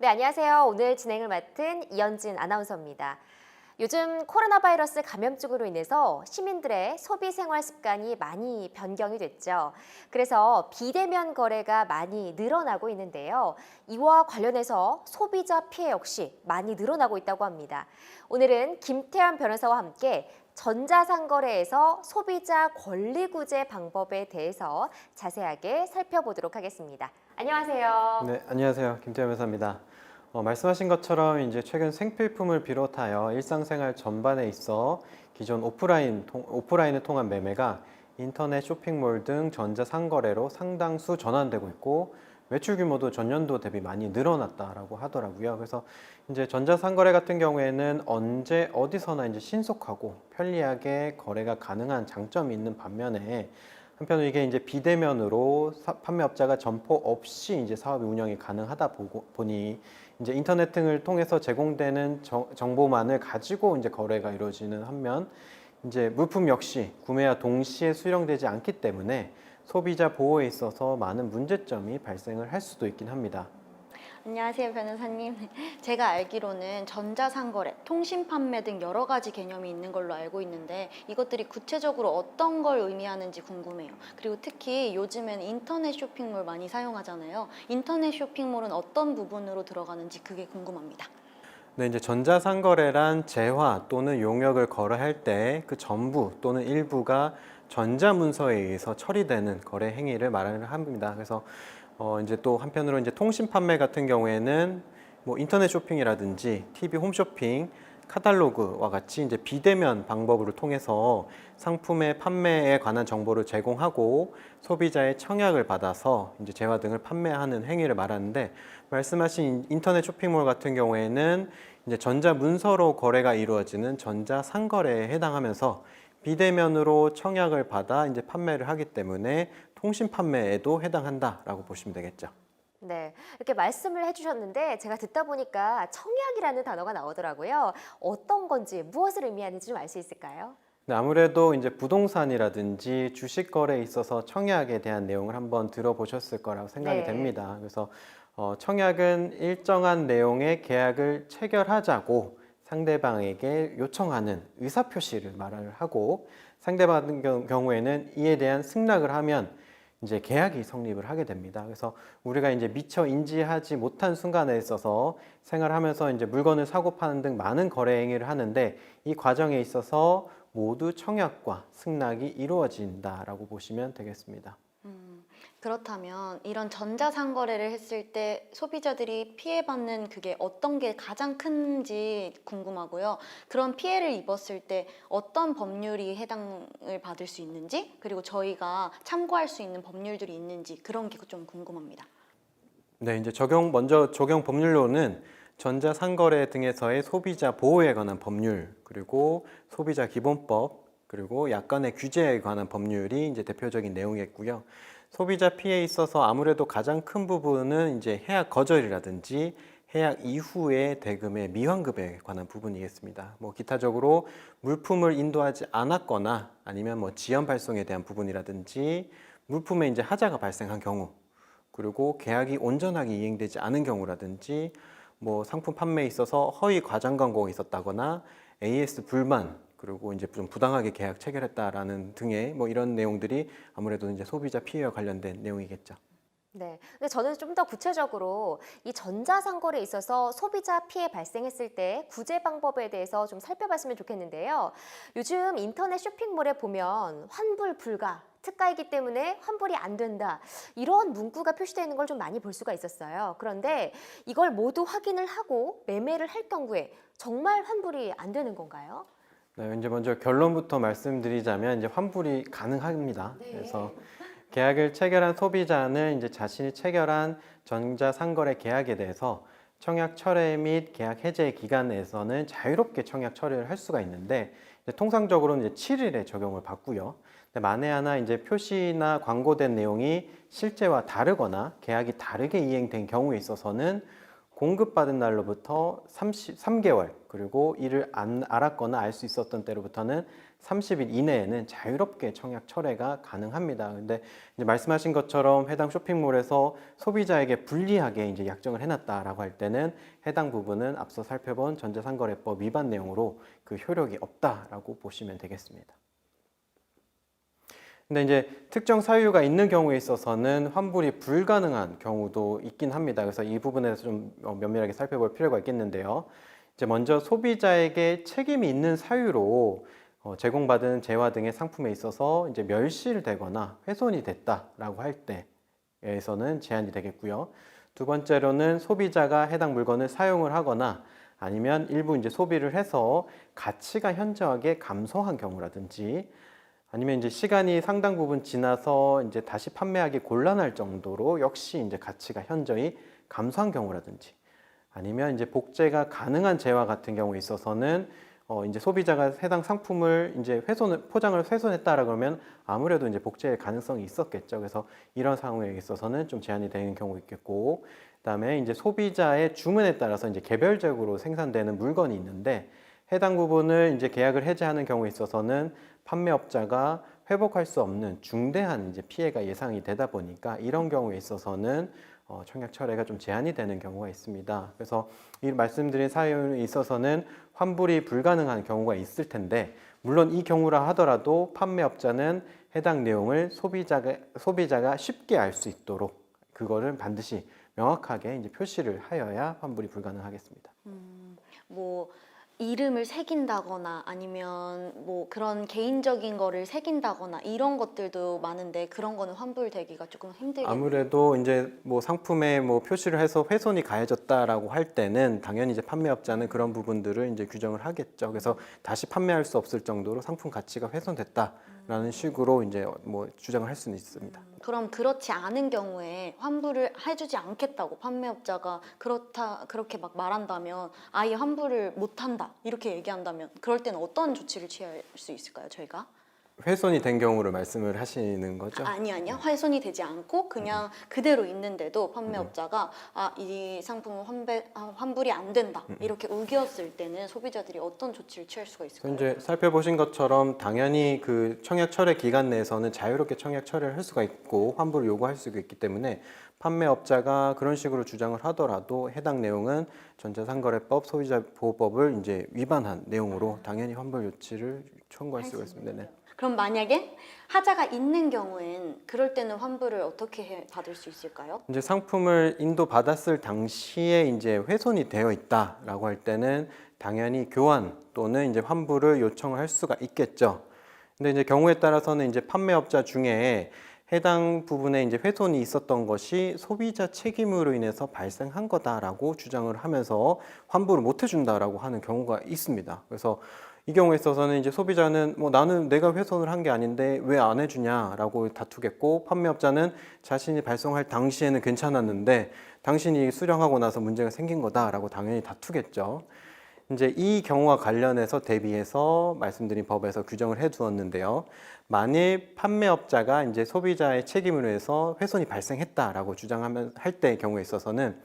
네, 안녕하세요. 오늘 진행을 맡은 이현진 아나운서입니다. 요즘 코로나 바이러스 감염증으로 인해서 시민들의 소비 생활 습관이 많이 변경이 됐죠. 그래서 비대면 거래가 많이 늘어나고 있는데요. 이와 관련해서 소비자 피해 역시 많이 늘어나고 있다고 합니다. 오늘은 김태현 변호사와 함께 전자상거래에서 소비자 권리구제 방법에 대해서 자세하게 살펴보도록 하겠습니다. 안녕하세요. 네, 안녕하세요. 김태현 변호사입니다. 말씀하신 것처럼 이제 최근 생필품을 비롯하여 일상생활 전반에 있어 기존 오프라인을 통한 매매가 인터넷 쇼핑몰 등 전자상거래로 상당수 전환되고 있고 매출 규모도 전년도 대비 많이 늘어났다라고 하더라고요. 그래서 이제 전자상거래 같은 경우에는 언제 어디서나 이제 신속하고 편리하게 거래가 가능한 장점이 있는 반면에 한편으로 이게 이제 비대면으로 판매업자가 점포 없이 이제 사업이 운영이 가능하다 보니 이제 인터넷 등을 통해서 제공되는 정보만을 가지고 이제 거래가 이루어지는 한면 이제 물품 역시 구매와 동시에 수령되지 않기 때문에 소비자 보호에 있어서 많은 문제점이 발생을 할 수도 있긴 합니다. 안녕하세요, 변호사님. 제가 알기로는 전자상거래, 통신 판매 등 여러 가지 개념이 있는 걸로 알고 있는데 이것들이 구체적으로 어떤 걸 의미하는지 궁금해요. 그리고 특히 요즘엔 인터넷 쇼핑몰 많이 사용하잖아요. 인터넷 쇼핑몰은 어떤 부분으로 들어가는지 그게 궁금합니다. 네, 이제 전자상거래란 재화 또는 용역을 거래할 때 그 전부 또는 일부가 전자문서에 의해서 처리되는 거래 행위를 말하는 합니다. 그래서 이제 또 한편으로 이제 통신 판매 같은 경우에는 뭐 인터넷 쇼핑이라든지 TV 홈쇼핑, 카탈로그와 같이 이제 비대면 방법을 통해서 상품의 판매에 관한 정보를 제공하고 소비자의 청약을 받아서 이제 재화 등을 판매하는 행위를 말하는데, 말씀하신 인터넷 쇼핑몰 같은 경우에는 이제 전자문서로 거래가 이루어지는 전자상거래에 해당하면서 비대면으로 청약을 받아 이제 판매를 하기 때문에 통신 판매에도 해당한다라고 보시면 되겠죠. 네, 이렇게 말씀을 해주셨는데 제가 듣다 보니까 청약이라는 단어가 나오더라고요. 어떤 건지, 무엇을 의미하는지 좀 알 수 있을까요? 네, 아무래도 이제 부동산이라든지 주식 거래에 있어서 청약에 대한 내용을 한번 들어보셨을 거라고 생각이 네. 됩니다. 그래서 청약은 일정한 내용의 계약을 체결하자고 상대방에게 요청하는 의사표시를 말을 하고, 상대방 경우에는 이에 대한 승낙을 하면 이제 계약이 성립을 하게 됩니다. 그래서 우리가 이제 미처 인지하지 못한 순간에 있어서 생활하면서 이제 물건을 사고 파는 등 많은 거래 행위를 하는데, 이 과정에 있어서 모두 청약과 승낙이 이루어진다라고 보시면 되겠습니다. 그렇다면 이런 전자상거래를 했을 때 소비자들이 피해받는 그게 어떤 게 가장 큰지 궁금하고요. 그런 피해를 입었을 때 어떤 법률이 해당을 받을 수 있는지, 그리고 저희가 참고할 수 있는 법률들이 있는지, 그런 게 좀 궁금합니다. 네, 이제 먼저 적용 법률로는 전자상거래 등에서의 소비자 보호에 관한 법률, 그리고 소비자 기본법, 그리고 약관의 규제에 관한 법률이 이제 대표적인 내용이겠고요. 소비자 피해에 있어서 아무래도 가장 큰 부분은 이제 해약 거절이라든지 해약 이후의 대금의 미환급에 관한 부분이겠습니다. 뭐 기타적으로 물품을 인도하지 않았거나 아니면 뭐 지연 발송에 대한 부분이라든지 물품에 이제 하자가 발생한 경우, 그리고 계약이 온전하게 이행되지 않은 경우라든지 뭐 상품 판매에 있어서 허위 과장 광고가 있었다거나 AS 불만, 그리고 이제 좀 부당하게 계약 체결했다라는 등의 뭐 이런 내용들이 아무래도 이제 소비자 피해와 관련된 내용이겠죠. 네. 근데 저는 좀 더 구체적으로 이 전자상거래에 있어서 소비자 피해 발생했을 때 구제 방법에 대해서 좀 살펴봤으면 좋겠는데요. 요즘 인터넷 쇼핑몰에 보면 환불 불가, 특가이기 때문에 환불이 안 된다, 이런 문구가 표시되어 있는 걸 좀 많이 볼 수가 있었어요. 그런데 이걸 모두 확인을 하고 매매를 할 경우에 정말 환불이 안 되는 건가요? 네, 이제 먼저 결론부터 말씀드리자면 이제 환불이 가능합니다. 그래서 계약을 체결한 소비자는 이제 자신이 체결한 전자상거래 계약에 대해서 청약 철회 및 계약 해제 기간에서는 자유롭게 청약 철회를 할 수가 있는데, 이제 통상적으로는 이제 7일에 적용을 받고요. 근데 만에 하나 이제 표시나 광고된 내용이 실제와 다르거나 계약이 다르게 이행된 경우에 있어서는 공급받은 날로부터 3개월, 그리고 이를 알았거나 알 수 있었던 때로부터는 30일 이내에는 자유롭게 청약 철회가 가능합니다. 근데 이제 말씀하신 것처럼 해당 쇼핑몰에서 소비자에게 불리하게 이제 약정을 해놨다라고 할 때는 해당 부분은 앞서 살펴본 전자상거래법 위반 내용으로 그 효력이 없다라고 보시면 되겠습니다. 근데 이제 특정 사유가 있는 경우에 있어서는 환불이 불가능한 경우도 있긴 합니다. 그래서 이 부분에 대해서 좀 면밀하게 살펴볼 필요가 있겠는데요. 이제 먼저 소비자에게 책임이 있는 사유로 제공받은 재화 등의 상품에 있어서 이제 멸실되거나 훼손이 됐다라고 할 때에서는 제한이 되겠고요. 두 번째로는 소비자가 해당 물건을 사용을 하거나 아니면 일부 이제 소비를 해서 가치가 현저하게 감소한 경우라든지, 아니면 이제 시간이 상당 부분 지나서 이제 다시 판매하기 곤란할 정도로 역시 이제 가치가 현저히 감소한 경우라든지, 아니면 이제 복제가 가능한 재화 같은 경우에 있어서는 이제 소비자가 해당 상품을 이제 포장을 훼손했다라 그러면 아무래도 이제 복제의 가능성이 있었겠죠. 그래서 이런 상황에 있어서는 좀 제한이 되는 경우 있겠고, 그다음에 이제 소비자의 주문에 따라서 이제 개별적으로 생산되는 물건이 있는데, 해당 부분을 이제 계약을 해지하는 경우에 있어서는 판매업자가 회복할 수 없는 중대한 이제 피해가 예상이 되다 보니까 이런 경우에 있어서는 청약 철회가 좀 제한이 되는 경우가 있습니다. 그래서 이 말씀드린 사유에 있어서는 환불이 불가능한 경우가 있을 텐데, 물론 이 경우라 하더라도 판매업자는 해당 내용을 소비자가 쉽게 알 수 있도록 그거를 반드시 명확하게 이제 표시를 하여야 환불이 불가능하겠습니다. 뭐 이름을 새긴다거나 아니면 뭐 그런 개인적인 거를 새긴다거나 이런 것들도 많은데 그런 거는 환불되기가 조금 힘들겠네요. 아무래도 이제 뭐 상품에 뭐 표시를 해서 훼손이 가해졌다라고 할 때는 당연히 이제 판매업자는 그런 부분들을 이제 규정을 하겠죠. 그래서 다시 판매할 수 없을 정도로 상품 가치가 훼손됐다라는 식으로 이제 뭐 주장을 할 수는 있습니다. 그럼 그렇지 않은 경우에 환불을 해주지 않겠다고 판매업자가 그렇게 막 말한다면 아예 환불을 못한다 이렇게 얘기한다면 그럴 때는 어떤 조치를 취할 수 있을까요, 저희가? 훼손이 된 경우를 말씀을 하시는 거죠? 아니요. 훼손이 되지 않고 그냥 그대로 있는데도 판매업자가 이 상품은 환불이 안 된다 이렇게 우겼을 때는 소비자들이 어떤 조치를 취할 수가 있을까요? 이제 살펴보신 것처럼 당연히 그 청약 철회 기간 내에서는 자유롭게 청약 철회를 할 수가 있고 환불을 요구할 수가 있기 때문에 판매업자가 그런 식으로 주장을 하더라도 해당 내용은 전자상거래법 소비자보호법을 이제 위반한 내용으로 당연히 환불 조치를 청구할 수가 있습니다. 네. 그럼 만약에 하자가 있는 경우엔 그럴 때는 환불을 어떻게 받을 수 있을까요? 이제 상품을 인도받았을 당시에 이제 훼손이 되어 있다라고 할 때는 당연히 교환 또는 이제 환불을 요청을 할 수가 있겠죠. 근데 이제 경우에 따라서는 이제 판매업자 중에 해당 부분에 이제 훼손이 있었던 것이 소비자 책임으로 인해서 발생한 거다라고 주장을 하면서 환불을 못 해준다라고 하는 경우가 있습니다. 그래서 이 경우에 있어서는 이제 소비자는 뭐 나는 내가 훼손을 한 게 아닌데 왜 안 해주냐라고 다투겠고 판매업자는 자신이 발송할 당시에는 괜찮았는데 당신이 수령하고 나서 문제가 생긴 거다라고 당연히 다투겠죠. 이제 이 경우와 관련해서 대비해서 말씀드린 법에서 규정을 해 두었는데요. 만일 판매업자가 이제 소비자의 책임으로 해서 훼손이 발생했다라고 주장하면 할 때의 경우에 있어서는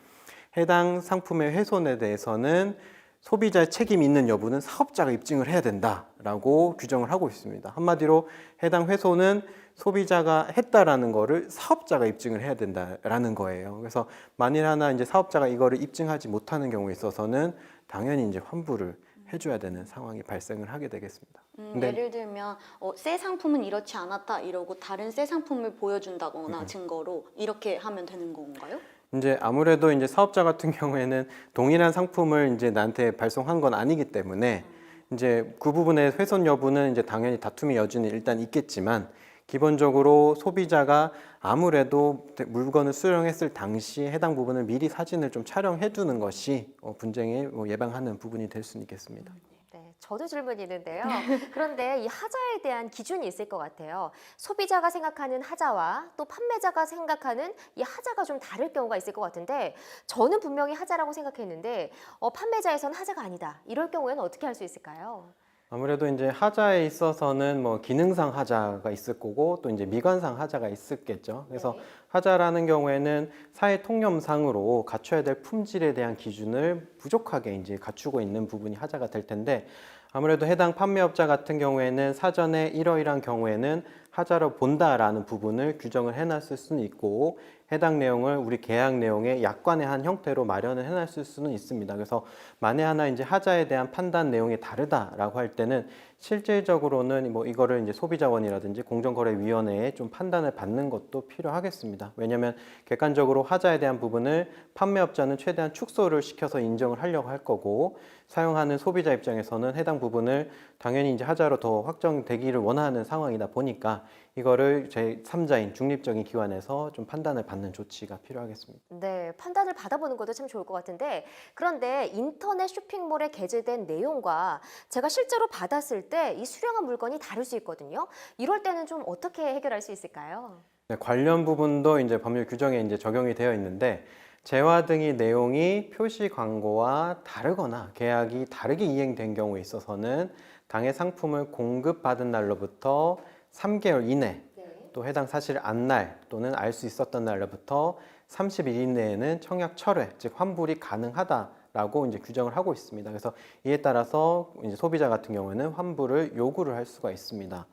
해당 상품의 훼손에 대해서는 소비자의 책임이 있는 여부는 사업자가 입증을 해야 된다라고 규정을 하고 있습니다. 한마디로 해당 훼손은 소비자가 했다라는 거를 사업자가 입증을 해야 된다라는 거예요. 그래서 만일 하나 이제 사업자가 이거를 입증하지 못하는 경우에 있어서는 당연히 이제 환불을 해줘야 되는 상황이 발생을 하게 되겠습니다. 예를 들면 새 상품은 이렇지 않았다 이러고 다른 새 상품을 보여준다거나 증거로 이렇게 하면 되는 건가요? 이제 아무래도 이제 사업자 같은 경우에는 동일한 상품을 이제 나한테 발송한 건 아니기 때문에 이제 그 부분의 훼손 여부는 이제 당연히 다툼의 여지는 일단 있겠지만 기본적으로 소비자가 아무래도 물건을 수령했을 당시에 해당 부분을 미리 사진을 좀 촬영해 두는 것이 분쟁에 예방하는 부분이 될 수는 있겠습니다. 네, 저도 질문이 있는데요. 그런데 이 하자에 대한 기준이 있을 것 같아요. 소비자가 생각하는 하자와 또 판매자가 생각하는 이 하자가 좀 다를 경우가 있을 것 같은데 저는 분명히 하자라고 생각했는데 판매자에서는 하자가 아니다. 이럴 경우에는 어떻게 할 수 있을까요? 아무래도 이제 하자에 있어서는 뭐 기능상 하자가 있을 거고 또 이제 미관상 하자가 있었겠죠. 그래서 네. 하자라는 경우에는 사회 통념상으로 갖춰야 될 품질에 대한 기준을 부족하게 이제 갖추고 있는 부분이 하자가 될 텐데 아무래도 해당 판매업자 같은 경우에는 사전에 이러이러한 경우에는 하자로 본다라는 부분을 규정을 해놨을 수는 있고 해당 내용을 우리 계약 내용에 약관의 한 형태로 마련을 해놨을 수는 있습니다. 그래서 만에 하나 이제 하자에 대한 판단 내용이 다르다라고 할 때는 실질적으로는 뭐 이거를 이제 소비자원이라든지 공정거래위원회에 좀 판단을 받는 것도 필요하겠습니다. 왜냐하면 객관적으로 하자에 대한 부분을 판매업자는 최대한 축소를 시켜서 인정을 하려고 할 거고 사용하는 소비자 입장에서는 해당 부분을 당연히 이제 하자로 더 확정되기를 원하는 상황이다 보니까 이거를 제3자인 중립적인 기관에서 좀 판단을 받는 조치가 필요하겠습니다. 네, 판단을 받아보는 것도 참 좋을 것 같은데 그런데 인터넷 쇼핑몰에 게재된 내용과 제가 실제로 받았을 때 이 수령한 물건이 다를 수 있거든요. 이럴 때는 좀 어떻게 해결할 수 있을까요? 네, 관련 부분도 이제 법률 규정에 이제 적용이 되어 있는데 재화 등의 내용이 표시 광고와 다르거나 계약이 다르게 이행된 경우에 있어서는 당해 상품을 공급받은 날로부터 3개월 이내 또 해당 사실을 안 날 또는 알 수 있었던 날로부터 30일 이내에는 청약 철회, 즉 환불이 가능하다라고 이제 규정을 하고 있습니다. 그래서 이에 따라서 이제 소비자 같은 경우에는 환불을 요구를 할 수가 있습니다.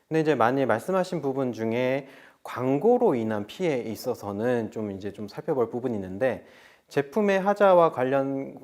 근데 이제 만약 말씀하신 부분 중에 광고로 인한 피해에 있어서는 좀 살펴볼 부분이 있는데 제품의 하자와는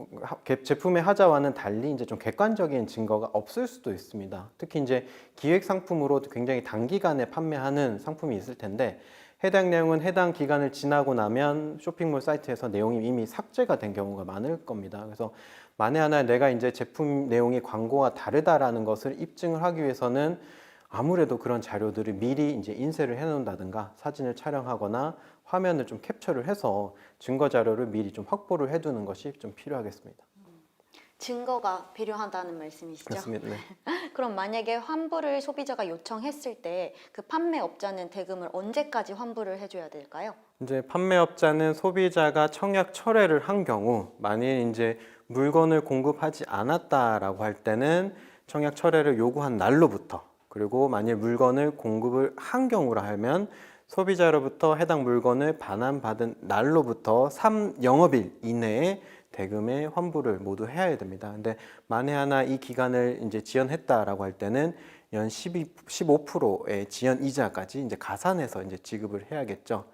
달리 이제 좀 객관적인 증거가 없을 수도 있습니다. 특히 이제 기획 상품으로 굉장히 단기간에 판매하는 상품이 있을 텐데 해당 내용은 해당 기간을 지나고 나면 쇼핑몰 사이트에서 내용이 이미 삭제가 된 경우가 많을 겁니다. 그래서 만에 하나 내가 이제 제품 내용이 광고와 다르다라는 것을 입증을 하기 위해서는 아무래도 그런 자료들을 미리 이제 인쇄를 해 놓는다든가 사진을 촬영하거나 화면을 좀 캡처를 해서 증거 자료를 미리 좀 확보를 해 두는 것이 좀 필요하겠습니다. 증거가 필요하다는 말씀이시죠? 그렇습니다. 네. 그럼 만약에 환불을 소비자가 요청했을 때 그 판매업자는 대금을 언제까지 환불을 해줘야 될까요? 이제 판매업자는 소비자가 청약 철회를 한 경우 만일 이제 물건을 공급하지 않았다라고 할 때는 청약 철회를 요구한 날로부터 그리고 만일 물건을 공급을 한 경우라 하면 소비자로부터 해당 물건을 반환받은 날로부터 3영업일 이내에 대금의 환불을 모두 해야 됩니다. 근데 만에 하나 이 기간을 이제 지연했다라고 할 때는 연 15%의 지연 이자까지 이제 가산해서 이제 지급을 해야겠죠.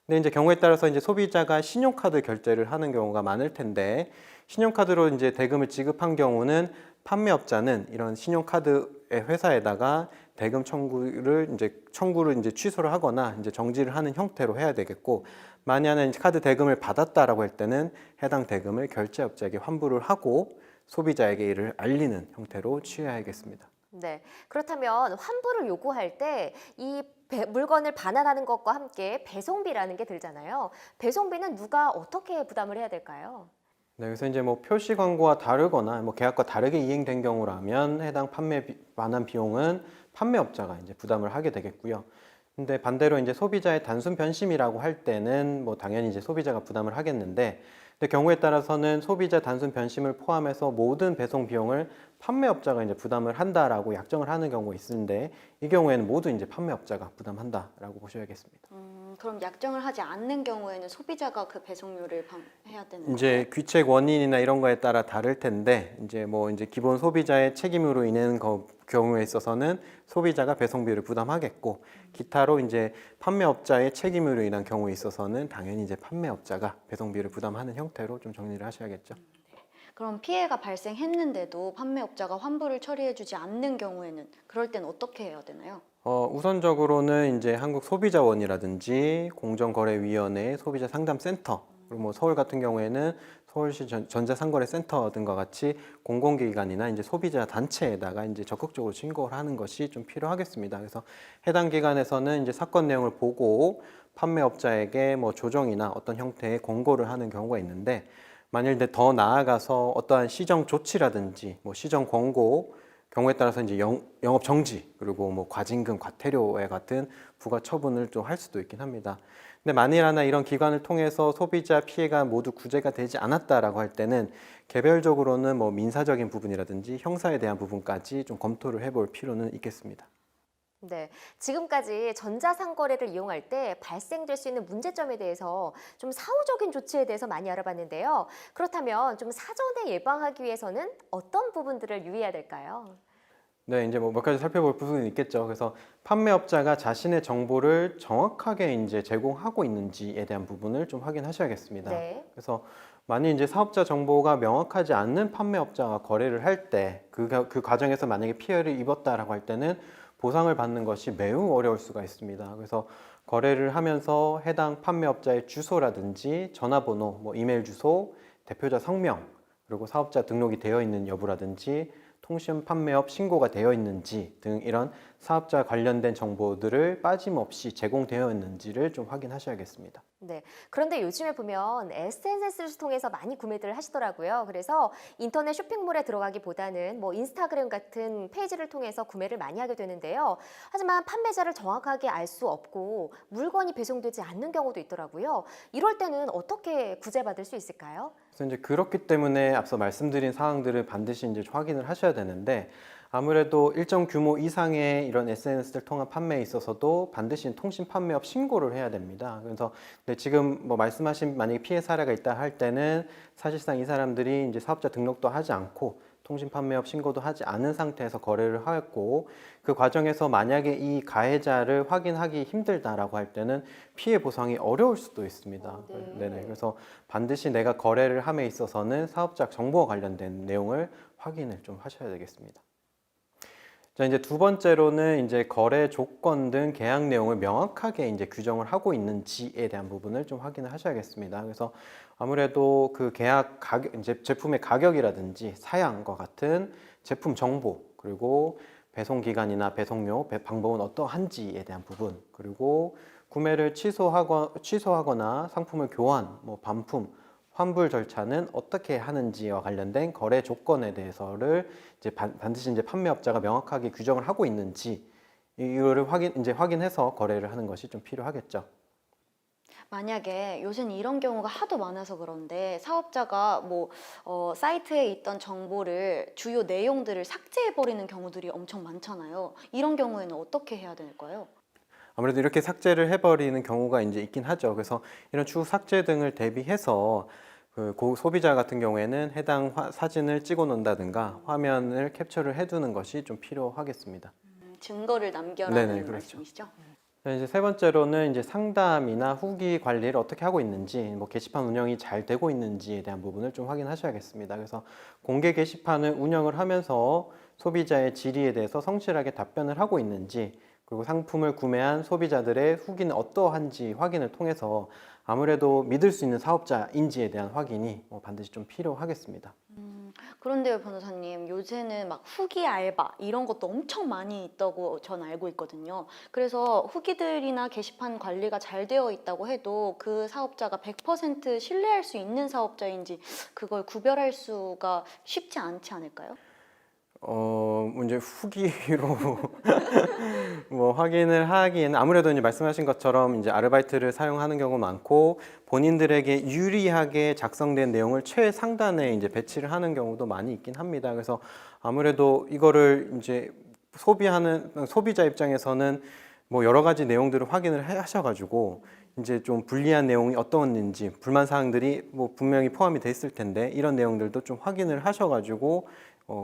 근데 이제 경우에 따라서 이제 소비자가 신용카드 결제를 하는 경우가 많을 텐데 신용카드로 이제 대금을 지급한 경우는 판매업자는 이런 신용카드의 회사에다가 대금 청구를 이제 취소를 하거나 이제 정지를 하는 형태로 해야 되겠고 만약에 카드 대금을 받았다라고 할 때는 해당 대금을 결제업자에게 환불을 하고 소비자에게 이를 알리는 형태로 취해야겠습니다. 네. 그렇다면 환불을 요구할 때 이 물건을 반환하는 것과 함께 배송비라는 게 들잖아요. 배송비는 누가 어떻게 부담을 해야 될까요? 네, 그래서 이제 뭐 표시 광고와 다르거나 뭐 계약과 다르게 이행된 경우라면 해당 반환 비용은 판매업자가 이제 부담을 하게 되겠고요. 근데 반대로 이제 소비자의 단순 변심이라고 할 때는 뭐 당연히 이제 소비자가 부담을 하겠는데 근데 경우에 따라서는 소비자 단순 변심을 포함해서 모든 배송 비용을 판매업자가 이제 부담을 한다라고 약정을 하는 경우가 있는데 이 경우에는 모두 이제 판매업자가 부담한다라고 보셔야겠습니다. 그럼 약정을 하지 않는 경우에는 소비자가 그 배송료를 해야 되는 거예요? 이제 귀책 원인이나 이런 거에 따라 다를 텐데 이제 뭐 이제 기본 소비자의 책임으로 인한 경우에 있어서는 소비자가 배송비를 부담하겠고 기타로 이제 판매업자의 책임으로 인한 경우에 있어서는 당연히 이제 판매업자가 배송비를 부담하는 형태로 좀 정리를 하셔야겠죠. 그럼 피해가 발생했는데도 판매업자가 환불을 처리해주지 않는 경우에는 그럴 땐 어떻게 해야 되나요? 우선적으로는 이제 한국소비자원이라든지 공정거래위원회 소비자상담센터 그리고 뭐 서울 같은 경우에는 서울시 전자상거래센터 등과 같이 공공기관이나 이제 소비자 단체에다가 이제 적극적으로 신고를 하는 것이 좀 필요하겠습니다. 그래서 해당 기관에서는 이제 사건 내용을 보고 판매업자에게 뭐 조정이나 어떤 형태의 권고를 하는 경우가 있는데 만일 더 나아가서 어떠한 시정 조치라든지 뭐 시정 권고 경우에 따라서 이제 영업 정지 그리고 뭐 과징금, 과태료와 같은 부가 처분을 좀 할 수도 있긴 합니다. 근데 만일 하나 이런 기관을 통해서 소비자 피해가 모두 구제가 되지 않았다라고 할 때는 개별적으로는 뭐 민사적인 부분이라든지 형사에 대한 부분까지 좀 검토를 해볼 필요는 있겠습니다. 네, 지금까지 전자상거래를 이용할 때 발생될 수 있는 문제점에 대해서 좀 사후적인 조치에 대해서 많이 알아봤는데요. 그렇다면 좀 사전에 예방하기 위해서는 어떤 부분들을 유의해야 될까요? 네, 이제 뭐 몇 가지 살펴볼 부분이 있겠죠. 그래서 판매업자가 자신의 정보를 정확하게 이제 제공하고 있는지에 대한 부분을 좀 확인하셔야겠습니다. 네. 그래서 만약 이제 사업자 정보가 명확하지 않는 판매업자와 거래를 할 때 그 과정에서 만약에 피해를 입었다라고 할 때는 보상을 받는 것이 매우 어려울 수가 있습니다. 그래서 거래를 하면서 해당 판매업자의 주소라든지 전화번호, 뭐 이메일 주소, 대표자 성명, 그리고 사업자 등록이 되어 있는 여부라든지 통신 판매업 신고가 되어 있는지 등 이런 사업자 관련된 정보들을 빠짐없이 제공되어 있는지를 좀 확인하셔야겠습니다. 네. 그런데 요즘에 보면 SNS를 통해서 많이 구매들을 하시더라고요. 그래서 인터넷 쇼핑몰에 들어가기보다는 뭐 인스타그램 같은 페이지를 통해서 구매를 많이 하게 되는데요. 하지만 판매자를 정확하게 알 수 없고 물건이 배송되지 않는 경우도 있더라고요. 이럴 때는 어떻게 구제받을 수 있을까요? 그래서 이제 그렇기 때문에 앞서 말씀드린 사항들을 반드시 이제 확인을 하셔야 되는데 아무래도 일정 규모 이상의 이런 SNS를 통한 판매에 있어서도 반드시 통신 판매업 신고를 해야 됩니다. 그래서 근데 지금 뭐 말씀하신 만약에 피해 사례가 있다 할 때는 사실상 이 사람들이 이제 사업자 등록도 하지 않고 통신 판매업 신고도 하지 않은 상태에서 거래를 하였고 그 과정에서 만약에 이 가해자를 확인하기 힘들다라고 할 때는 피해 보상이 어려울 수도 있습니다. 네. 네네. 그래서 반드시 내가 거래를 함에 있어서는 사업자 정보와 관련된 내용을 확인을 좀 하셔야 되겠습니다. 자, 이제 두 번째로는 이제 거래 조건 등 계약 내용을 명확하게 이제 규정을 하고 있는지에 대한 부분을 좀 확인을 하셔야겠습니다. 그래서 아무래도 그 계약 가격, 이제 제품의 가격이라든지 사양과 같은 제품 정보, 그리고 배송 기간이나 배송료, 방법은 어떠한지에 대한 부분, 그리고 구매를 취소하거나 상품을 교환, 뭐 반품, 환불 절차는 어떻게 하는지와 관련된 거래 조건에 대해서를 이제 반드시 이제 판매업자가 명확하게 규정을 하고 있는지 이거를 확인해서 거래를 하는 것이 좀 필요하겠죠. 만약에 요새는 이런 경우가 하도 많아서 그런데 사업자가 뭐 사이트에 있던 정보를 주요 내용들을 삭제해버리는 경우들이 엄청 많잖아요. 이런 경우에는 어떻게 해야 될까요? 아무래도 이렇게 삭제를 해버리는 경우가 이제 있긴 하죠. 그래서 이런 추후 삭제 등을 대비해서 그 소비자 같은 경우에는 해당 사진을 찍어 놓는다든가 화면을 캡처를 해두는 것이 좀 필요하겠습니다. 증거를 남겨라는 네네, 그렇죠. 말씀이시죠? 자, 이제 세 번째로는 이제 상담이나 후기 관리를 어떻게 하고 있는지, 뭐 게시판 운영이 잘 되고 있는지에 대한 부분을 좀 확인하셔야겠습니다. 그래서 공개 게시판을 운영을 하면서 소비자의 질의에 대해서 성실하게 답변을 하고 있는지, 그리고 상품을 구매한 소비자들의 후기는 어떠한지 확인을 통해서 아무래도 믿을 수 있는 사업자인지에 대한 확인이 반드시 좀 필요하겠습니다. 그런데요, 변호사님, 요새는 막 후기 알바 이런 것도 엄청 많이 있다고 전 알고 있거든요. 그래서 후기들이나 게시판 관리가 잘 되어 있다고 해도 그 사업자가 100% 신뢰할 수 있는 사업자인지 그걸 구별할 수가 쉽지 않지 않을까요? 이제 후기로 뭐 확인을 하기에는 아무래도 이제 말씀하신 것처럼 이제 아르바이트를 사용하는 경우가 많고 본인들에게 유리하게 작성된 내용을 최상단에 이제 배치를 하는 경우도 많이 있긴 합니다. 그래서 아무래도 이거를 이제 소비하는 소비자 입장에서는 뭐 여러 가지 내용들을 확인을 하셔가지고 이제 좀 불리한 내용이 어떠했는지 불만 사항들이 뭐 분명히 포함이 돼 있을 텐데 이런 내용들도 좀 확인을 하셔가지고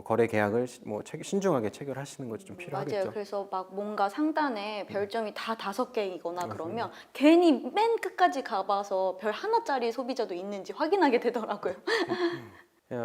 거래 계약을 뭐 신중하게 체결하시는 것이 좀 필요하겠죠. 맞아요. 그래서 막 뭔가 상단에 별점이 다 5개이거나 맞습니다. 그러면 괜히 맨 끝까지 가봐서 별 하나짜리 소비자도 있는지 확인하게 되더라고요.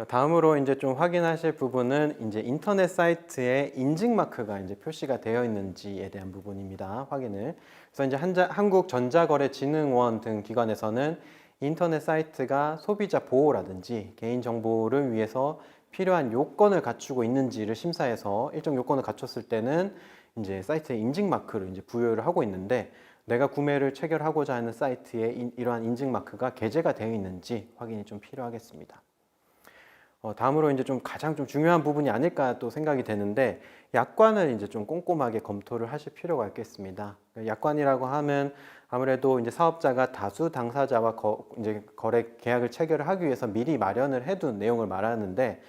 다음으로 이제 좀 확인하실 부분은 이제 인터넷 사이트에 인증 마크가 이제 표시가 되어 있는지에 대한 부분입니다. 확인을. 그래서 이제 한국전자거래진흥원 등 기관에서는 인터넷 사이트가 소비자 보호라든지 개인 정보를 위해서 필요한 요건을 갖추고 있는지를 심사해서 일정 요건을 갖췄을 때는 이제 사이트에 인증 마크를 이제 부여를 하고 있는데 내가 구매를 체결하고자 하는 사이트에 이러한 인증 마크가 게재가 되어 있는지 확인이 좀 필요하겠습니다. 다음으로 이제 좀 가장 좀 중요한 부분이 아닐까 또 생각이 되는데 약관을 이제 좀 꼼꼼하게 검토를 하실 필요가 있겠습니다. 약관이라고 하면 아무래도 이제 사업자가 다수 당사자와 이제 거래 계약을 체결을 하기 위해서 미리 마련을 해둔 내용을 말하는데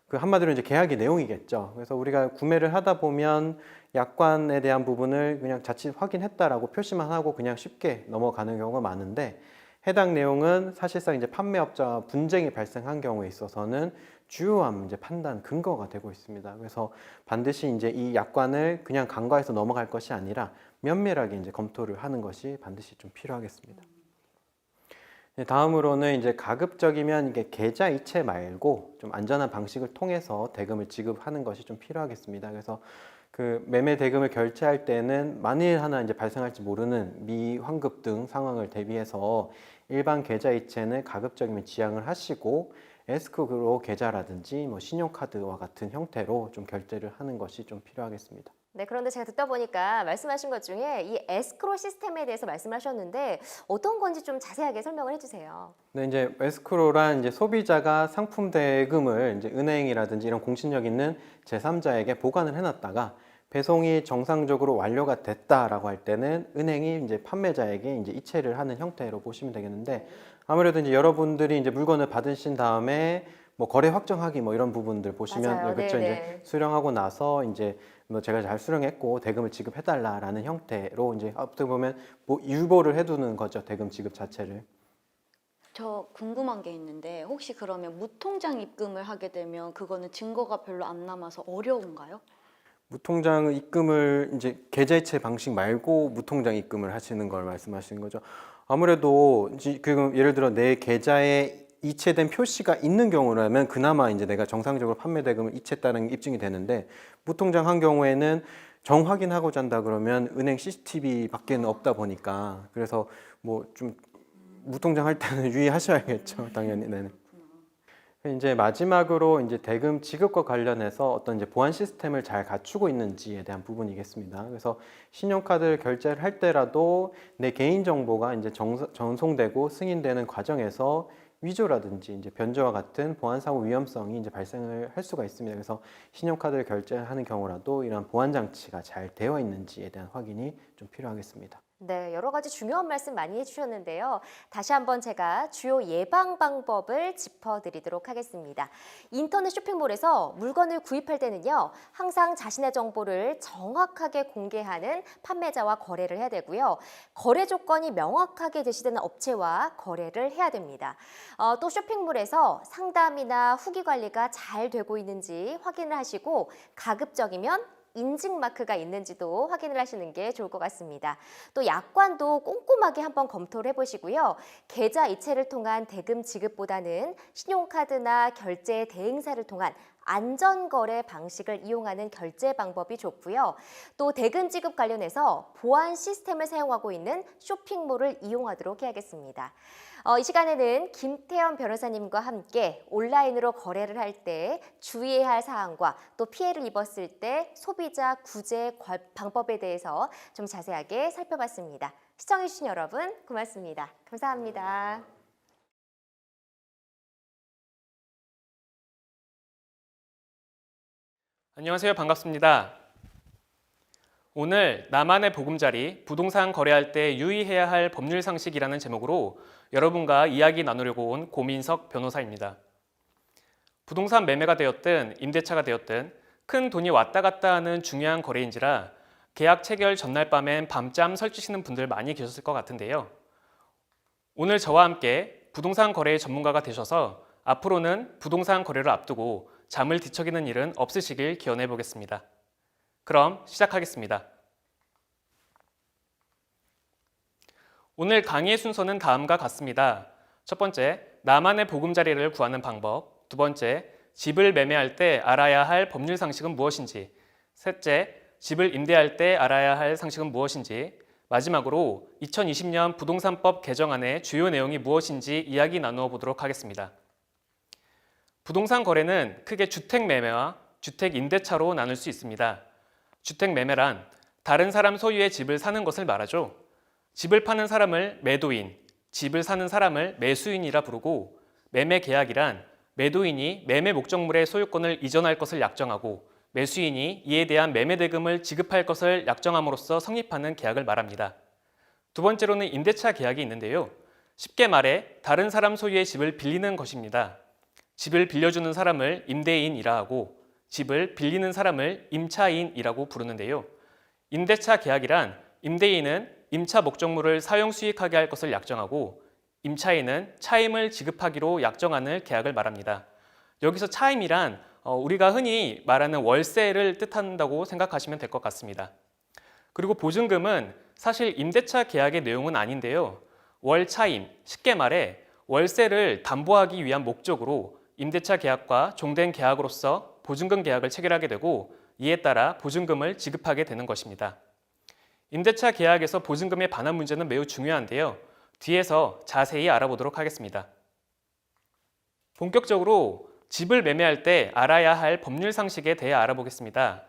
그 한마디로 이제 계약의 내용이겠죠. 그래서 우리가 구매를 하다 보면 약관에 대한 부분을 그냥 자칫 확인했다라고 표시만 하고 그냥 쉽게 넘어가는 경우가 많은데 해당 내용은 사실상 이제 판매업자와 분쟁이 발생한 경우에 있어서는 주요한 이제 판단 근거가 되고 있습니다. 그래서 반드시 이제 이 약관을 그냥 간과해서 넘어갈 것이 아니라 면밀하게 이제 검토를 하는 것이 반드시 좀 필요하겠습니다. 다음으로는 이제 가급적이면 이게 계좌 이체 말고 좀 안전한 방식을 통해서 대금을 지급하는 것이 좀 필요하겠습니다. 그래서 그 매매 대금을 결제할 때는 만일 하나 이제 발생할지 모르는 미환급 등 상황을 대비해서 일반 계좌 이체는 가급적이면 지양을 하시고 에스크로 계좌라든지 뭐 신용카드와 같은 형태로 좀 결제를 하는 것이 좀 필요하겠습니다. 네, 그런데 제가 듣다 보니까 말씀하신 것 중에 이 에스크로 시스템에 대해서 말씀하셨는데 어떤 건지 좀 자세하게 설명을 해주세요. 네, 이제 에스크로란 이제 소비자가 상품 대금을 이제 은행이라든지 이런 공신력 있는 제3자에게 보관을 해놨다가 배송이 정상적으로 완료가 됐다라고 할 때는 은행이 이제 판매자에게 이제 이체를 하는 형태로 보시면 되겠는데 아무래도 이제 여러분들이 이제 물건을 받으신 다음에 뭐 거래 확정하기 뭐 이런 부분들 보시면 맞아요. 그렇죠. 네네. 이제 수령하고 나서 이제 뭐 제가 잘 수령했고 대금을 지급해달라라는 형태로 이제 어떻게 보면 뭐 유보를 해두는 거죠. 대금 지급 자체를. 저 궁금한 게 있는데 혹시 그러면 무통장 입금을 하게 되면 그거는 증거가 별로 안 남아서 어려운가요? 무통장 입금을 이제 계좌이체 방식 말고 무통장 입금을 하시는 걸 말씀하시는 거죠. 아무래도 지금 예를 들어 내 계좌에 이체된 표시가 있는 경우라면 그나마 이제 내가 정상적으로 판매 대금을 이체했다는 게 입증이 되는데, 무통장한 경우에는 정 확인하고자 한다 그러면 은행 CCTV밖에는 없다 보니까, 그래서 뭐 좀 무통장 할 때는 유의하셔야겠죠, 당연히. 네. 이제 마지막으로 이제 대금 지급과 관련해서 어떤 이제 보안 시스템을 잘 갖추고 있는지에 대한 부분이겠습니다. 그래서 신용카드 결제를 할 때라도 내 개인 정보가 이제 전송되고 승인되는 과정에서 위조라든지 이제 변조와 같은 보안 사고 위험성이 이제 발생을 할 수가 있습니다. 그래서 신용카드를 결제하는 경우라도 이런 보안 장치가 잘 되어 있는지에 대한 확인이 좀 필요하겠습니다. 네, 여러 가지 중요한 말씀 많이 해주셨는데요. 다시 한번 제가 주요 예방 방법을 짚어드리도록 하겠습니다. 인터넷 쇼핑몰에서 물건을 구입할 때는요, 항상 자신의 정보를 정확하게 공개하는 판매자와 거래를 해야 되고요. 거래 조건이 명확하게 제시되는 업체와 거래를 해야 됩니다. 또 쇼핑몰에서 상담이나 후기 관리가 잘 되고 있는지 확인을 하시고, 가급적이면 인증 마크가 있는지도 확인을 하시는 게 좋을 것 같습니다. 또 약관도 꼼꼼하게 한번 검토를 해보시고요. 계좌 이체를 통한 대금 지급보다는 신용카드나 결제 대행사를 통한 안전거래 방식을 이용하는 결제 방법이 좋고요. 또 대금 지급 관련해서 보안 시스템을 사용하고 있는 쇼핑몰을 이용하도록 해야겠습니다. 이 시간에는 김태현 변호사님과 함께 온라인으로 거래를 할 때 주의해야 할 사항과 또 피해를 입었을 때 소비자 구제 방법에 대해서 좀 자세하게 살펴봤습니다. 시청해주신 여러분 고맙습니다. 감사합니다. 안녕하세요. 반갑습니다. 오늘 나만의 보금자리, 부동산 거래할 때 유의해야 할 법률 상식이라는 제목으로 여러분과 이야기 나누려고 온 고민석 변호사입니다. 부동산 매매가 되었든 임대차가 되었든 큰 돈이 왔다 갔다 하는 중요한 거래인지라 계약 체결 전날 밤엔 밤잠 설치시는 분들 많이 계셨을 것 같은데요. 오늘 저와 함께 부동산 거래의 전문가가 되셔서 앞으로는 부동산 거래를 앞두고 잠을 뒤척이는 일은 없으시길 기원해 보겠습니다. 그럼 시작하겠습니다. 오늘 강의의 순서는 다음과 같습니다. 첫 번째, 나만의 보금자리를 구하는 방법. 두 번째, 집을 매매할 때 알아야 할 법률 상식은 무엇인지. 셋째, 집을 임대할 때 알아야 할 상식은 무엇인지. 마지막으로 2020년 부동산법 개정안의 주요 내용이 무엇인지 이야기 나누어 보도록 하겠습니다. 부동산 거래는 크게 주택 매매와 주택 임대차로 나눌 수 있습니다. 주택 매매란 다른 사람 소유의 집을 사는 것을 말하죠. 집을 파는 사람을 매도인, 집을 사는 사람을 매수인이라 부르고, 매매 계약이란 매도인이 매매 목적물의 소유권을 이전할 것을 약정하고 매수인이 이에 대한 매매 대금을 지급할 것을 약정함으로써 성립하는 계약을 말합니다. 두 번째로는 임대차 계약이 있는데요. 쉽게 말해 다른 사람 소유의 집을 빌리는 것입니다. 집을 빌려주는 사람을 임대인이라 하고 집을 빌리는 사람을 임차인이라고 부르는데요. 임대차 계약이란 임대인은 임차 목적물을 사용 수익하게 할 것을 약정하고 임차인은 차임을 지급하기로 약정하는 계약을 말합니다. 여기서 차임이란 우리가 흔히 말하는 월세를 뜻한다고 생각하시면 될 것 같습니다. 그리고 보증금은 사실 임대차 계약의 내용은 아닌데요. 월차임, 쉽게 말해 월세를 담보하기 위한 목적으로 임대차 계약과 종된 계약으로서 보증금 계약을 체결하게 되고 이에 따라 보증금을 지급하게 되는 것입니다. 임대차 계약에서 보증금에 관한 문제는 매우 중요한데요. 뒤에서 자세히 알아보도록 하겠습니다. 본격적으로 집을 매매할 때 알아야 할 법률 상식에 대해 알아보겠습니다.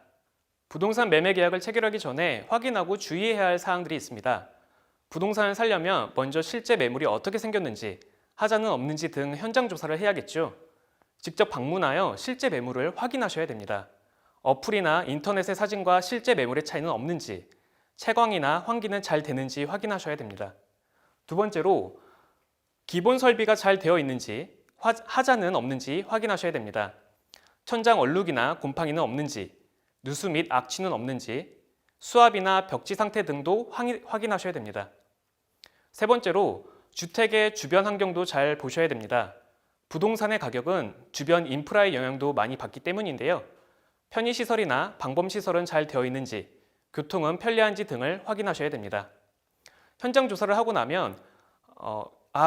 부동산 매매 계약을 체결하기 전에 확인하고 주의해야 할 사항들이 있습니다. 부동산을 사려면 먼저 실제 매물이 어떻게 생겼는지, 하자는 없는지 등 현장 조사를 해야겠죠. 직접 방문하여 실제 매물을 확인하셔야 됩니다. 어플이나 인터넷의 사진과 실제 매물의 차이는 없는지, 채광이나 환기는 잘 되는지 확인하셔야 됩니다. 두 번째로 기본 설비가 잘 되어 있는지, 하자는 없는지 확인하셔야 됩니다. 천장 얼룩이나 곰팡이는 없는지, 누수 및 악취는 없는지, 수압이나 벽지 상태 등도 확인하셔야 됩니다. 세 번째로 주택의 주변 환경도 잘 보셔야 됩니다. 부동산의 가격은 주변 인프라의 영향도 많이 받기 때문인데요. 편의시설이나 방범시설은 잘 되어 있는지, 교통은 편리한지 등을 확인하셔야 됩니다. 현장 조사를 하고 나면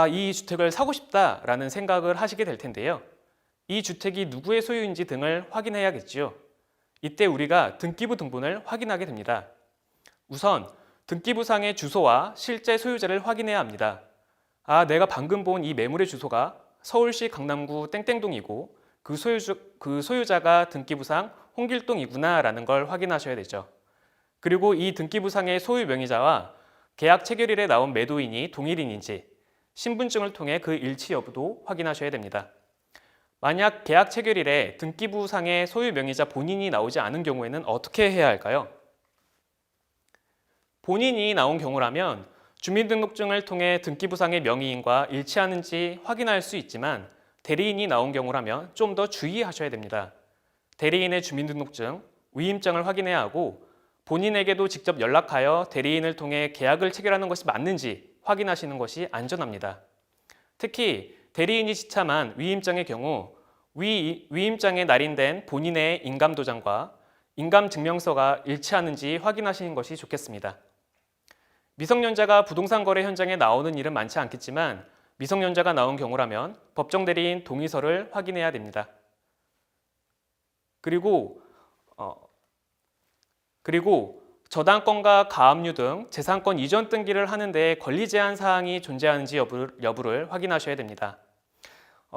이 주택을 사고 싶다라는 생각을 하시게 될 텐데요. 이 주택이 누구의 소유인지 등을 확인해야겠지요. 이때 우리가 등기부 등본을 확인하게 됩니다. 우선 등기부상의 주소와 실제 소유자를 확인해야 합니다. 내가 방금 본 이 매물의 주소가 서울시 강남구 땡땡동이고 그 소유자가 등기부상 홍길동이구나 라는 걸 확인하셔야 되죠. 그리고 이 등기부상의 소유 명의자와 계약 체결일에 나온 매도인이 동일인인지 신분증을 통해 그 일치 여부도 확인하셔야 됩니다. 만약 계약 체결일에 등기부상의 소유 명의자 본인이 나오지 않은 경우에는 어떻게 해야 할까요? 본인이 나온 경우라면 주민등록증을 통해 등기부상의 명의인과 일치하는지 확인할 수 있지만 대리인이 나온 경우라면 좀 더 주의하셔야 됩니다. 대리인의 주민등록증, 위임장을 확인해야 하고 본인에게도 직접 연락하여 대리인을 통해 계약을 체결하는 것이 맞는지 확인하시는 것이 안전합니다. 특히 대리인이 지참한 위임장의 경우 위임장에 날인된 본인의 인감도장과 인감증명서가 일치하는지 확인하시는 것이 좋겠습니다. 미성년자가 부동산 거래 현장에 나오는 일은 많지 않겠지만 미성년자가 나온 경우라면 법정 대리인 동의서를 확인해야 됩니다. 그리고 저당권과 가압류 등 재산권 이전 등기를 하는 데 권리 제한 사항이 존재하는지 여부를 확인하셔야 됩니다.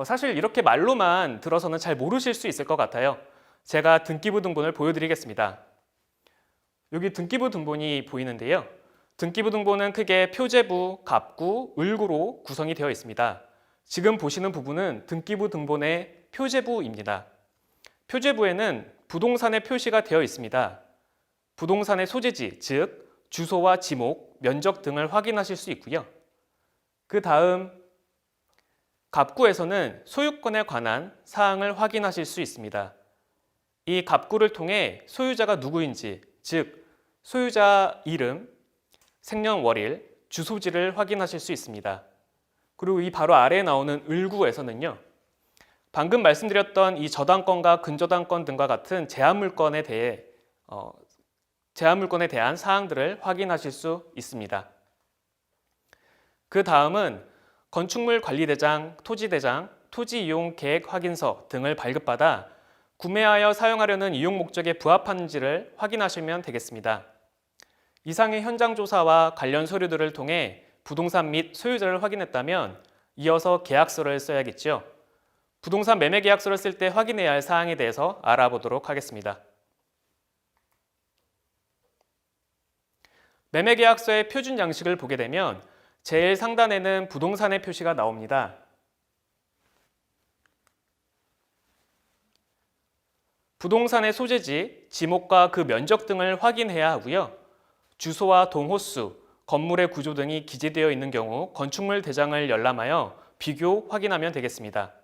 사실 이렇게 말로만 들어서는 잘 모르실 수 있을 것 같아요. 제가 등기부 등본을 보여드리겠습니다. 여기 등기부 등본이 보이는데요. 등기부 등본은 크게 표제부, 갑구, 을구로 구성이 되어 있습니다. 지금 보시는 부분은 등기부 등본의 표제부입니다. 표제부에는 부동산의 표시가 되어 있습니다. 부동산의 소재지, 즉 주소와 지목, 면적 등을 확인하실 수 있고요. 그 다음 갑구에서는 소유권에 관한 사항을 확인하실 수 있습니다. 이 갑구를 통해 소유자가 누구인지, 즉 소유자 이름, 생년월일, 주소지를 확인하실 수 있습니다. 그리고 이 바로 아래에 나오는 을구에서는요. 방금 말씀드렸던 이 저당권과 근저당권 등과 같은 제한물권에 대한 사항들을 확인하실 수 있습니다. 그 다음은 건축물 관리대장, 토지대장, 토지이용 계획 확인서 등을 발급받아 구매하여 사용하려는 이용 목적에 부합하는지를 확인하시면 되겠습니다. 이상의 현장 조사와 관련 서류들을 통해 부동산 및 소유자를 확인했다면 이어서 계약서를 써야겠죠. 부동산 매매 계약서를 쓸 때 확인해야 할 사항에 대해서 알아보도록 하겠습니다. 매매 계약서의 표준 양식을 보게 되면 제일 상단에는 부동산의 표시가 나옵니다. 부동산의 소재지, 지목과 그 면적 등을 확인해야 하고요. 주소와 동호수, 건물의 구조 등이 기재되어 있는 경우 건축물 대장을 열람하여 비교 확인하면 되겠습니다.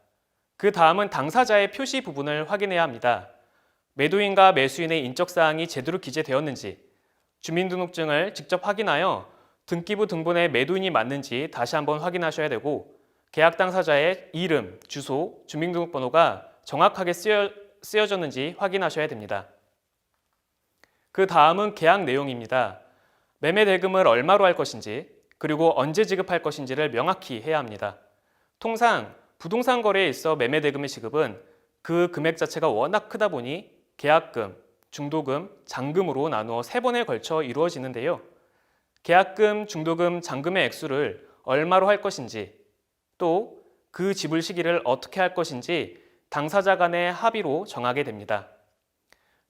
그 다음은 당사자의 표시 부분을 확인해야 합니다. 매도인과 매수인의 인적사항이 제대로 기재되었는지, 주민등록증을 직접 확인하여 등기부 등본에 매도인이 맞는지 다시 한번 확인하셔야 되고, 계약 당사자의 이름, 주소, 주민등록번호가 정확하게 쓰여졌는지 확인하셔야 됩니다. 그 다음은 계약 내용입니다. 매매 대금을 얼마로 할 것인지, 그리고 언제 지급할 것인지를 명확히 해야 합니다. 통상 부동산 거래에 있어 매매 대금의 지급은 그 금액 자체가 워낙 크다 보니 계약금, 중도금, 잔금으로 나누어 3번에 걸쳐 이루어지는데요. 계약금, 중도금, 잔금의 액수를 얼마로 할 것인지, 또 그 지불 시기를 어떻게 할 것인지 당사자 간의 합의로 정하게 됩니다.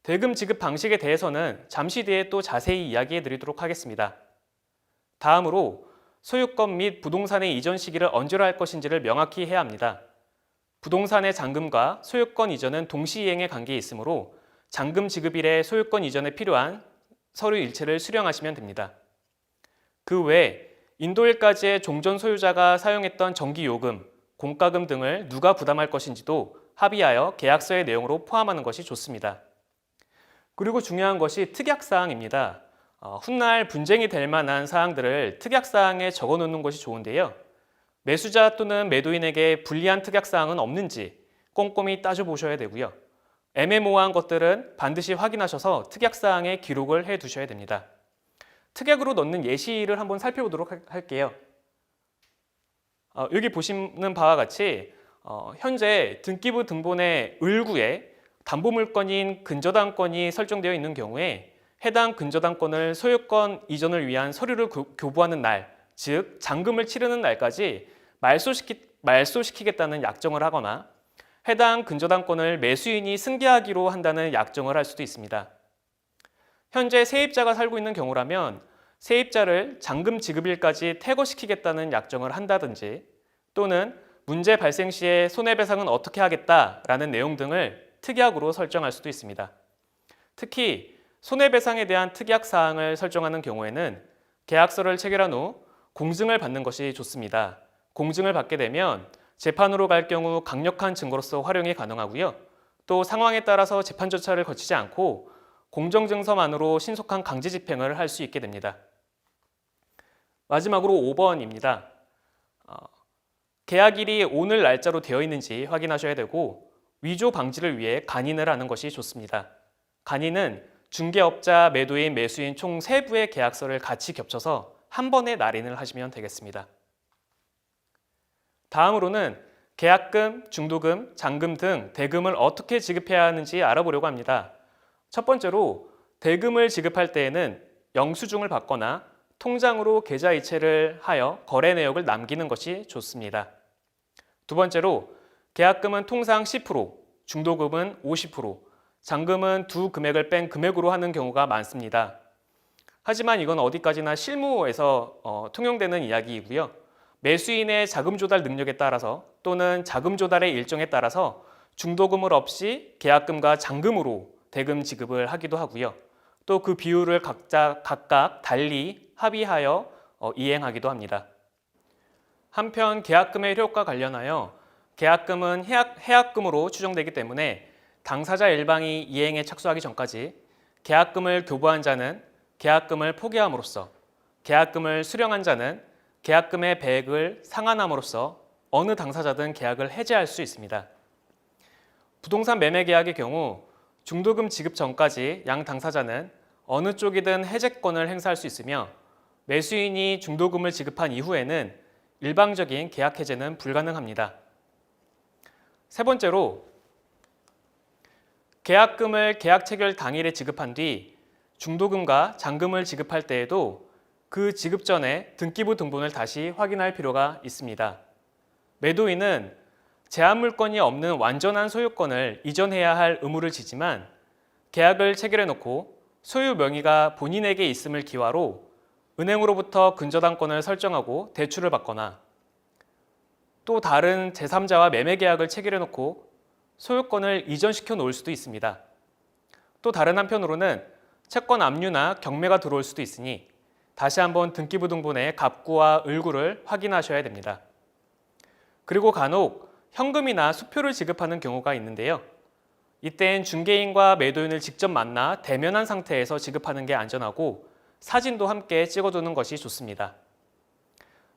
대금 지급 방식에 대해서는 잠시 뒤에 또 자세히 이야기해 드리도록 하겠습니다. 다음으로 소유권 및 부동산의 이전 시기를 언제로 할 것인지를 명확히 해야 합니다. 부동산의 잔금과 소유권 이전은 동시이행의 관계에 있으므로 잔금 지급일에 소유권 이전에 필요한 서류 일체를 수령하시면 됩니다. 그 외에 인도일까지의 종전 소유자가 사용했던 전기요금, 공과금 등을 누가 부담할 것인지도 합의하여 계약서의 내용으로 포함하는 것이 좋습니다. 그리고 중요한 것이 특약사항입니다. 훗날 분쟁이 될 만한 사항들을 특약사항에 적어놓는 것이 좋은데요. 매수자 또는 매도인에게 불리한 특약사항은 없는지 꼼꼼히 따져보셔야 되고요. 애매모호한 것들은 반드시 확인하셔서 특약사항에 기록을 해두셔야 됩니다. 특약으로 넣는 예시를 한번 살펴보도록 할게요. 여기 보시는 바와 같이 현재 등기부 등본의 을구에 담보물건인 근저당권이 설정되어 있는 경우에 해당 근저당권을 소유권 이전을 위한 서류를 교부하는 날, 즉 잔금을 치르는 날까지 말소시키겠다는 약정을 하거나 해당 근저당권을 매수인이 승계하기로 한다는 약정을 할 수도 있습니다. 현재 세입자가 살고 있는 경우라면 세입자를 잔금 지급일까지 퇴거시키겠다는 약정을 한다든지 또는 문제 발생 시에 손해배상은 어떻게 하겠다라는 내용 등을 특약으로 설정할 수도 있습니다. 특히 손해배상에 대한 특약 사항을 설정하는 경우에는 계약서를 체결한 후 공증을 받는 것이 좋습니다. 공증을 받게 되면 재판으로 갈 경우 강력한 증거로서 활용이 가능하고요. 또 상황에 따라서 재판 절차를 거치지 않고 공정증서만으로 신속한 강제 집행을 할 수 있게 됩니다. 마지막으로 5번입니다. 계약일이 오늘 날짜로 되어 있는지 확인하셔야 되고 위조 방지를 위해 간인을 하는 것이 좋습니다. 간인은 중개업자, 매도인, 매수인 총 3부의 계약서를 같이 겹쳐서 한 번에 날인을 하시면 되겠습니다. 다음으로는 계약금, 중도금, 잔금 등 대금을 어떻게 지급해야 하는지 알아보려고 합니다. 첫 번째로 대금을 지급할 때에는 영수증을 받거나 통장으로 계좌 이체를 하여 거래 내역을 남기는 것이 좋습니다. 두 번째로 계약금은 통상 10%, 중도금은 50%, 잔금은 두 금액을 뺀 금액으로 하는 경우가 많습니다. 하지만 이건 어디까지나 실무에서 통용되는 이야기이고요. 매수인의 자금 조달 능력에 따라서 또는 자금 조달의 일정에 따라서 중도금을 없이 계약금과 잔금으로 대금 지급을 하기도 하고요. 또 그 비율을 각각 달리 합의하여 이행하기도 합니다. 한편 계약금의 효력과 관련하여 계약금은 해약금으로 추정되기 때문에 당사자 일방이 이행에 착수하기 전까지 계약금을 교부한 자는 계약금을 포기함으로써 계약금을 수령한 자는 계약금의 배액을 상환함으로써 어느 당사자든 계약을 해지할 수 있습니다. 부동산 매매 계약의 경우 중도금 지급 전까지 양 당사자는 어느 쪽이든 해제권을 행사할 수 있으며 매수인이 중도금을 지급한 이후에는 일방적인 계약 해제는 불가능합니다. 세 번째로 계약금을 계약 체결 당일에 지급한 뒤 중도금과 잔금을 지급할 때에도 그 지급 전에 등기부 등본을 다시 확인할 필요가 있습니다. 매도인은 제한 물건이 없는 완전한 소유권을 이전해야 할 의무를 지지만 계약을 체결해 놓고 소유 명의가 본인에게 있음을 기화로 은행으로부터 근저당권을 설정하고 대출을 받거나 또 다른 제3자와 매매 계약을 체결해 놓고 소유권을 이전시켜 놓을 수도 있습니다. 또 다른 한편으로는 채권 압류나 경매가 들어올 수도 있으니 다시 한번 등기부 등본의 갑구와 을구를 확인하셔야 됩니다. 그리고 간혹 현금이나 수표를 지급하는 경우가 있는데요. 이때엔 중개인과 매도인을 직접 만나 대면한 상태에서 지급하는 게 안전하고 사진도 함께 찍어두는 것이 좋습니다.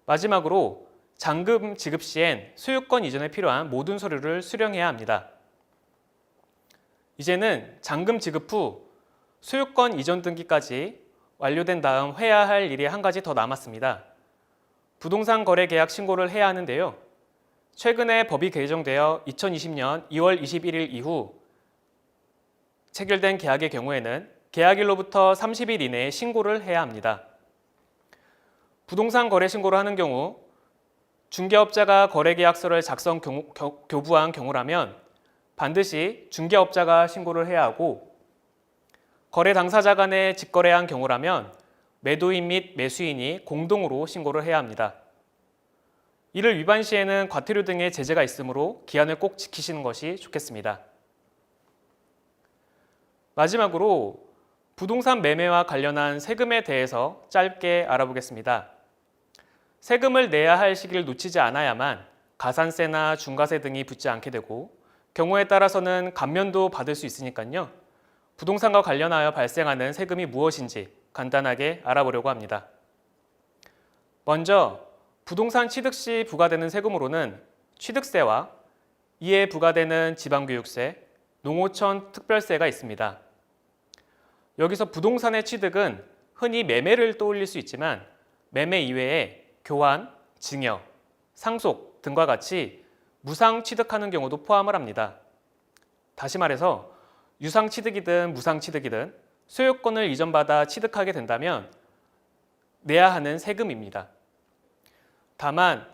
마지막으로 잔금 지급 시엔 소유권 이전에 필요한 모든 서류를 수령해야 합니다. 이제는 잔금 지급 후 소유권 이전 등기까지 완료된 다음 해야 할 일이 한 가지 더 남았습니다. 부동산 거래 계약 신고를 해야 하는데요. 최근에 법이 개정되어 2020년 2월 21일 이후 체결된 계약의 경우에는 계약일로부터 30일 이내에 신고를 해야 합니다. 부동산 거래 신고를 하는 경우 중개업자가 거래계약서를 작성 교부한 경우라면 반드시 중개업자가 신고를 해야 하고 거래 당사자 간에 직거래한 경우라면 매도인 및 매수인이 공동으로 신고를 해야 합니다. 이를 위반 시에는 과태료 등의 제재가 있으므로 기한을 꼭 지키시는 것이 좋겠습니다. 마지막으로 부동산 매매와 관련한 세금에 대해서 짧게 알아보겠습니다. 세금을 내야 할 시기를 놓치지 않아야만 가산세나 중과세 등이 붙지 않게 되고 경우에 따라서는 감면도 받을 수 있으니까요. 부동산과 관련하여 발생하는 세금이 무엇인지 간단하게 알아보려고 합니다. 먼저 부동산 취득 시 부과되는 세금으로는 취득세와 이에 부과되는 지방교육세, 농어촌 특별세가 있습니다. 여기서 부동산의 취득은 흔히 매매를 떠올릴 수 있지만 매매 이외에 교환, 증여, 상속 등과 같이 무상 취득하는 경우도 포함을 합니다. 다시 말해서 유상 취득이든 무상 취득이든 소유권을 이전받아 취득하게 된다면 내야 하는 세금입니다. 다만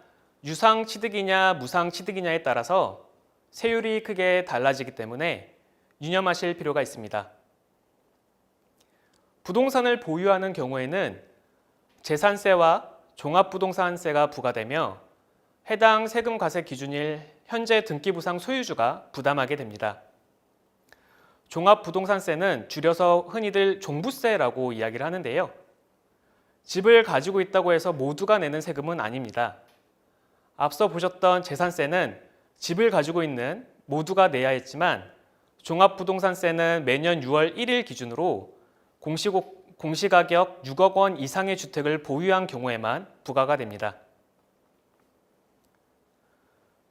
유상 취득이냐 무상 취득이냐에 따라서 세율이 크게 달라지기 때문에 유념하실 필요가 있습니다. 부동산을 보유하는 경우에는 재산세와 종합부동산세가 부과되며 해당 세금 과세 기준일 현재 등기부상 소유주가 부담하게 됩니다. 종합부동산세는 줄여서 흔히들 종부세라고 이야기를 하는데요. 집을 가지고 있다고 해서 모두가 내는 세금은 아닙니다. 앞서 보셨던 재산세는 집을 가지고 있는 모두가 내야 했지만 종합부동산세는 매년 6월 1일 기준으로 공시가격 6억 원 이상의 주택을 보유한 경우에만 부과가 됩니다.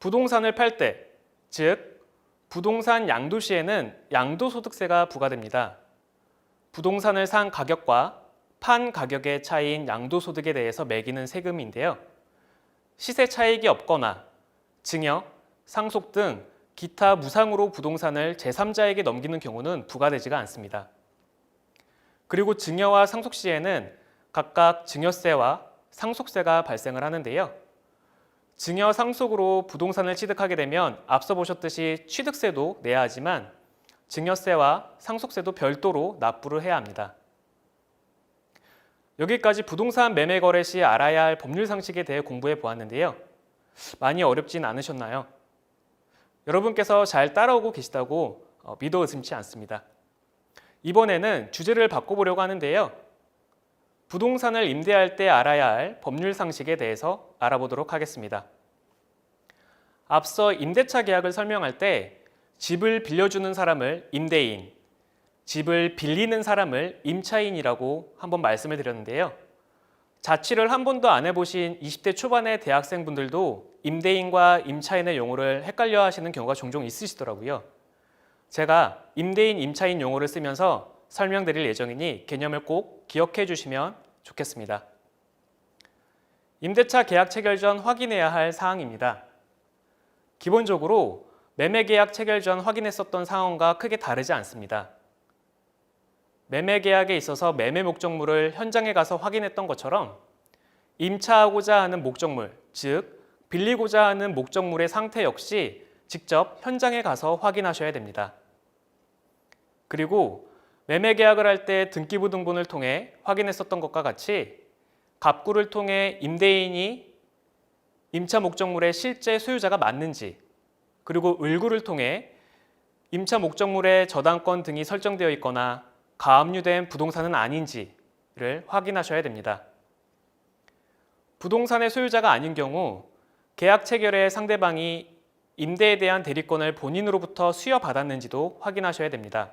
부동산을 팔 때, 즉 부동산 양도 시에는 양도소득세가 부과됩니다. 부동산을 산 가격과 판 가격의 차이인 양도소득에 대해서 매기는 세금인데요. 시세 차익이 없거나 증여, 상속 등 기타 무상으로 부동산을 제3자에게 넘기는 경우는 부과되지가 않습니다. 그리고 증여와 상속 시에는 각각 증여세와 상속세가 발생을 하는데요. 증여 상속으로 부동산을 취득하게 되면 앞서 보셨듯이 취득세도 내야 하지만 증여세와 상속세도 별도로 납부를 해야 합니다. 여기까지 부동산 매매 거래 시 알아야 할 법률 상식에 대해 공부해 보았는데요. 많이 어렵진 않으셨나요? 여러분께서 잘 따라오고 계시다고 믿어 의심치 않습니다. 이번에는 주제를 바꿔보려고 하는데요. 부동산을 임대할 때 알아야 할 법률 상식에 대해서 알아보도록 하겠습니다. 앞서 임대차 계약을 설명할 때 집을 빌려주는 사람을 임대인, 집을 빌리는 사람을 임차인이라고 한번 말씀을 드렸는데요. 자취를 한 번도 안 해보신 20대 초반의 대학생분들도 임대인과 임차인의 용어를 헷갈려 하시는 경우가 종종 있으시더라고요. 제가 임대인, 임차인 용어를 쓰면서 설명드릴 예정이니 개념을 꼭 기억해 주시면 좋겠습니다. 임대차 계약 체결 전 확인해야 할 사항입니다. 기본적으로 매매 계약 체결 전 확인했었던 상황과 크게 다르지 않습니다. 매매 계약에 있어서 매매 목적물을 현장에 가서 확인했던 것처럼 임차하고자 하는 목적물, 즉 빌리고자 하는 목적물의 상태 역시 직접 현장에 가서 확인하셔야 됩니다. 그리고 매매 계약을 할 때 등기부 등본을 통해 확인했었던 것과 같이 갑구를 통해 임대인이 임차 목적물의 실제 소유자가 맞는지, 그리고 을구를 통해 임차 목적물의 저당권 등이 설정되어 있거나 가압류된 부동산은 아닌지를 확인하셔야 됩니다. 부동산의 소유자가 아닌 경우 계약 체결에 상대방이 임대에 대한 대리권을 본인으로부터 수여받았는지도 확인하셔야 됩니다.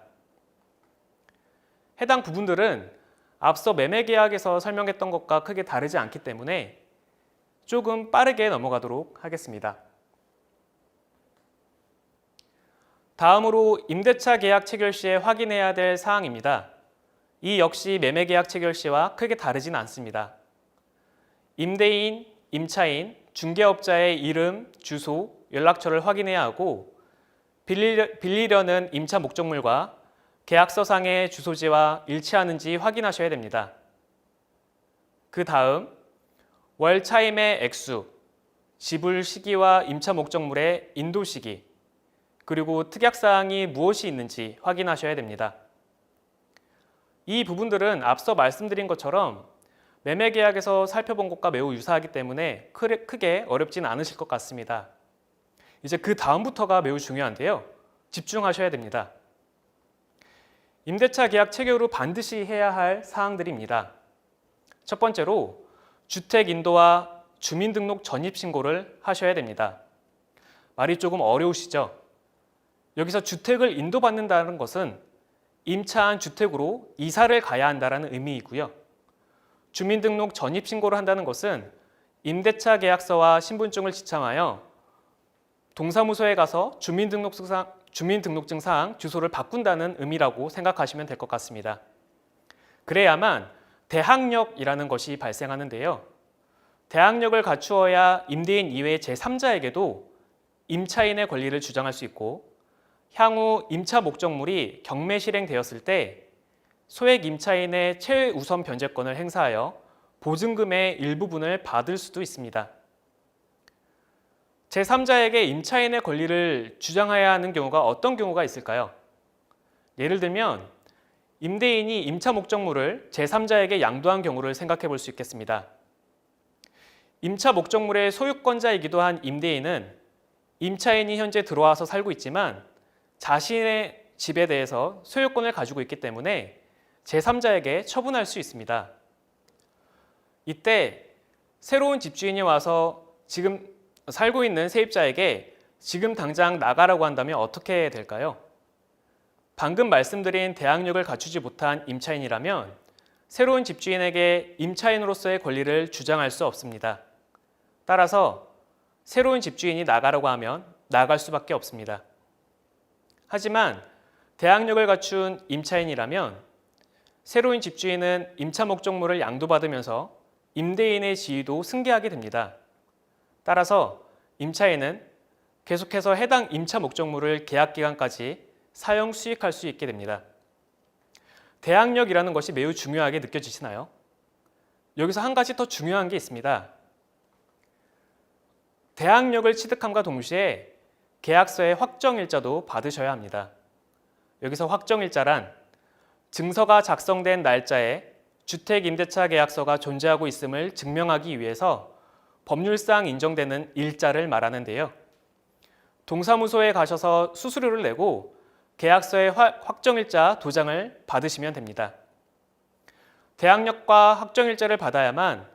해당 부분들은 앞서 매매 계약에서 설명했던 것과 크게 다르지 않기 때문에 조금 빠르게 넘어가도록 하겠습니다. 다음으로 임대차 계약 체결 시에 확인해야 될 사항입니다. 이 역시 매매 계약 체결 시와 크게 다르진 않습니다. 임대인, 임차인, 중개업자의 이름, 주소, 연락처를 확인해야 하고 빌리려는 임차 목적물과 계약서상의 주소지와 일치하는지 확인하셔야 됩니다. 그 다음 월 차임의 액수, 지불 시기와 임차 목적물의 인도 시기, 그리고 특약사항이 무엇이 있는지 확인하셔야 됩니다. 이 부분들은 앞서 말씀드린 것처럼 매매 계약에서 살펴본 것과 매우 유사하기 때문에 크게 어렵진 않으실 것 같습니다. 이제 그 다음부터가 매우 중요한데요. 집중하셔야 됩니다. 임대차 계약 체결 후 반드시 해야 할 사항들입니다. 첫 번째로 주택 인도와 주민등록 전입 신고를 하셔야 됩니다. 말이 조금 어려우시죠? 여기서 주택을 인도받는다는 것은 임차한 주택으로 이사를 가야 한다는 의미이고요. 주민등록 전입 신고를 한다는 것은 임대차 계약서와 신분증을 지참하여 동사무소에 가서 주민등록증상 주소를 바꾼다는 의미라고 생각하시면 될 것 같습니다. 그래야만 대항력이라는 것이 발생하는데요. 대항력을 갖추어야 임대인 이외의 제3자에게도 임차인의 권리를 주장할 수 있고 향후 임차 목적물이 경매 실행되었을 때 소액 임차인의 최우선 변제권을 행사하여 보증금의 일부분을 받을 수도 있습니다. 제3자에게 임차인의 권리를 주장해야 하는 경우가 어떤 경우가 있을까요? 예를 들면 임대인이 임차 목적물을 제3자에게 양도한 경우를 생각해 볼 수 있겠습니다. 임차 목적물의 소유권자이기도 한 임대인은 임차인이 현재 들어와서 살고 있지만 자신의 집에 대해서 소유권을 가지고 있기 때문에 제3자에게 처분할 수 있습니다. 이때 새로운 집주인이 와서 지금 살고 있는 세입자에게 지금 당장 나가라고 한다면 어떻게 될까요? 방금 말씀드린 대항력을 갖추지 못한 임차인이라면 새로운 집주인에게 임차인으로서의 권리를 주장할 수 없습니다. 따라서 새로운 집주인이 나가라고 하면 나갈 수밖에 없습니다. 하지만 대항력을 갖춘 임차인이라면 새로운 집주인은 임차 목적물을 양도받으면서 임대인의 지위도 승계하게 됩니다. 따라서 임차인은 계속해서 해당 임차 목적물을 계약 기간까지 사용 수익할 수 있게 됩니다. 대항력이라는 것이 매우 중요하게 느껴지시나요? 여기서 한 가지 더 중요한 게 있습니다. 대항력을 취득함과 동시에 계약서의 확정일자도 받으셔야 합니다. 여기서 확정일자란 증서가 작성된 날짜에 주택임대차 계약서가 존재하고 있음을 증명하기 위해서 법률상 인정되는 일자를 말하는데요. 동사무소에 가셔서 수수료를 내고 계약서의 확정일자 도장을 받으시면 됩니다. 대항력과 확정일자를 받아야만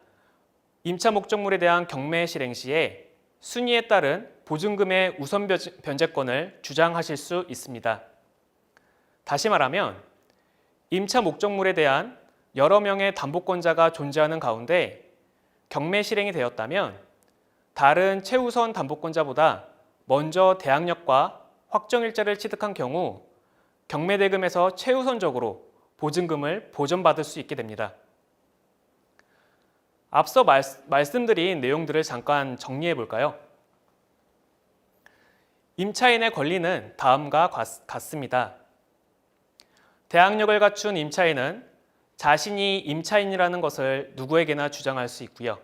임차 목적물에 대한 경매 실행 시에 순위에 따른 보증금의 우선 변제권을 주장하실 수 있습니다. 다시 말하면 임차 목적물에 대한 여러 명의 담보권자가 존재하는 가운데 경매 실행이 되었다면 다른 최우선 담보권자보다 먼저 대항력과 확정일자를 취득한 경우 경매대금에서 최우선적으로 보증금을 보전받을 수 있게 됩니다. 앞서 말씀드린 내용들을 잠깐 정리해 볼까요? 임차인의 권리는 다음과 같습니다. 대항력을 갖춘 임차인은 자신이 임차인이라는 것을 누구에게나 주장할 수 있고요.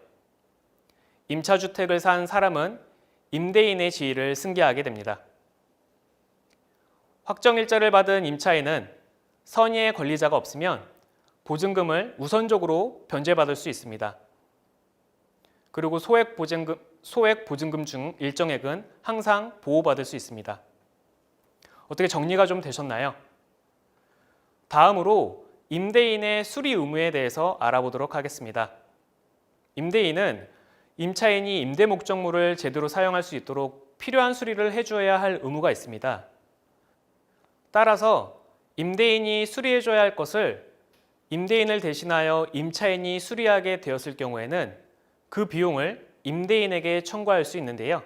임차주택을 산 사람은 임대인의 지위를 승계하게 됩니다. 확정일자를 받은 임차인은 선의의 권리자가 없으면 보증금을 우선적으로 변제받을 수 있습니다. 그리고 소액 보증금 중 일정액은 항상 보호받을 수 있습니다. 어떻게 정리가 좀 되셨나요? 다음으로 임대인의 수리 의무에 대해서 알아보도록 하겠습니다. 임대인은 임차인이 임대 목적물을 제대로 사용할 수 있도록 필요한 수리를 해줘야 할 의무가 있습니다. 따라서 임대인이 수리해줘야 할 것을 임대인을 대신하여 임차인이 수리하게 되었을 경우에는 그 비용을 임대인에게 청구할 수 있는데요.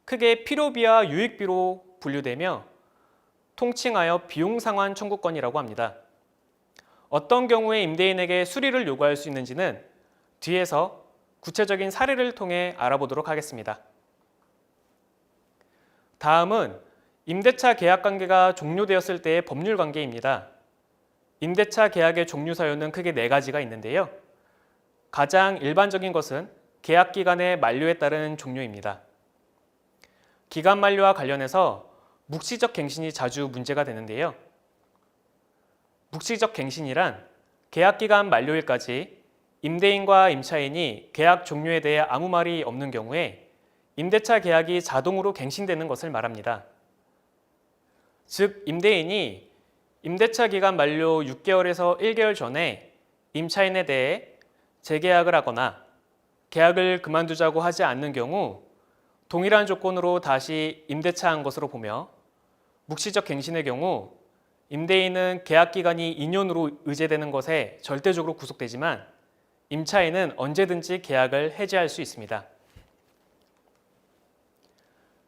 크게 필요비와 유익비로 분류되며 통칭하여 비용상환 청구권이라고 합니다. 어떤 경우에 임대인에게 수리를 요구할 수 있는지는 뒤에서 구체적인 사례를 통해 알아보도록 하겠습니다. 다음은 임대차 계약 관계가 종료되었을 때의 법률 관계입니다. 임대차 계약의 종료 사유는 크게 4가지가 있는데요. 가장 일반적인 것은 계약 기간의 만료에 따른 종료입니다. 기간 만료와 관련해서 묵시적 갱신이 자주 문제가 되는데요. 묵시적 갱신이란 계약 기간 만료일까지 임대인과 임차인이 계약 종료에 대해 아무 말이 없는 경우에 임대차 계약이 자동으로 갱신되는 것을 말합니다. 즉, 임대인이 임대차 기간 만료 6개월에서 1개월 전에 임차인에 대해 재계약을 하거나 계약을 그만두자고 하지 않는 경우 동일한 조건으로 다시 임대차한 것으로 보며 묵시적 갱신의 경우 임대인은 계약 기간이 2년으로 의제되는 것에 절대적으로 구속되지만 임차인은 언제든지 계약을 해지할 수 있습니다.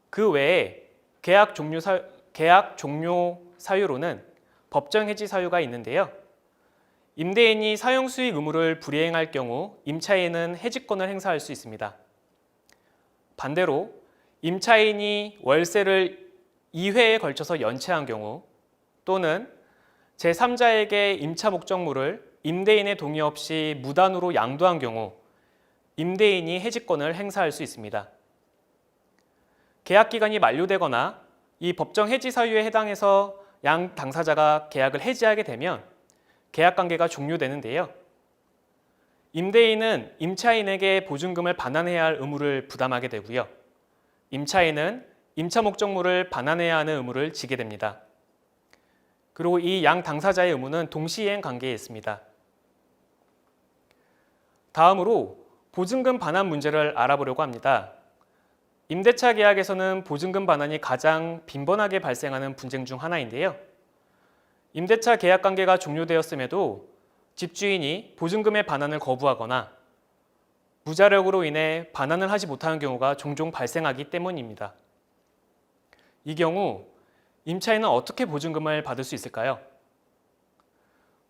그 외에 계약 종료 사유로는 법정 해지 사유가 있는데요. 임대인이 사용수익 의무를 불이행할 경우 임차인은 해지권을 행사할 수 있습니다. 반대로 임차인이 월세를 2회에 걸쳐서 연체한 경우 또는 제3자에게 임차 목적물을 임대인의 동의 없이 무단으로 양도한 경우 임대인이 해지권을 행사할 수 있습니다. 계약 기간이 만료되거나 이 법정 해지 사유에 해당해서 양 당사자가 계약을 해지하게 되면 계약 관계가 종료되는데요. 임대인은 임차인에게 보증금을 반환해야 할 의무를 부담하게 되고요. 임차인은 임차 목적물을 반환해야 하는 의무를 지게 됩니다. 그리고 이 양 당사자의 의무는 동시이행 관계에 있습니다. 다음으로 보증금 반환 문제를 알아보려고 합니다. 임대차 계약에서는 보증금 반환이 가장 빈번하게 발생하는 분쟁 중 하나인데요. 임대차 계약 관계가 종료되었음에도 집주인이 보증금의 반환을 거부하거나 무자력으로 인해 반환을 하지 못하는 경우가 종종 발생하기 때문입니다. 이 경우 임차인은 어떻게 보증금을 받을 수 있을까요?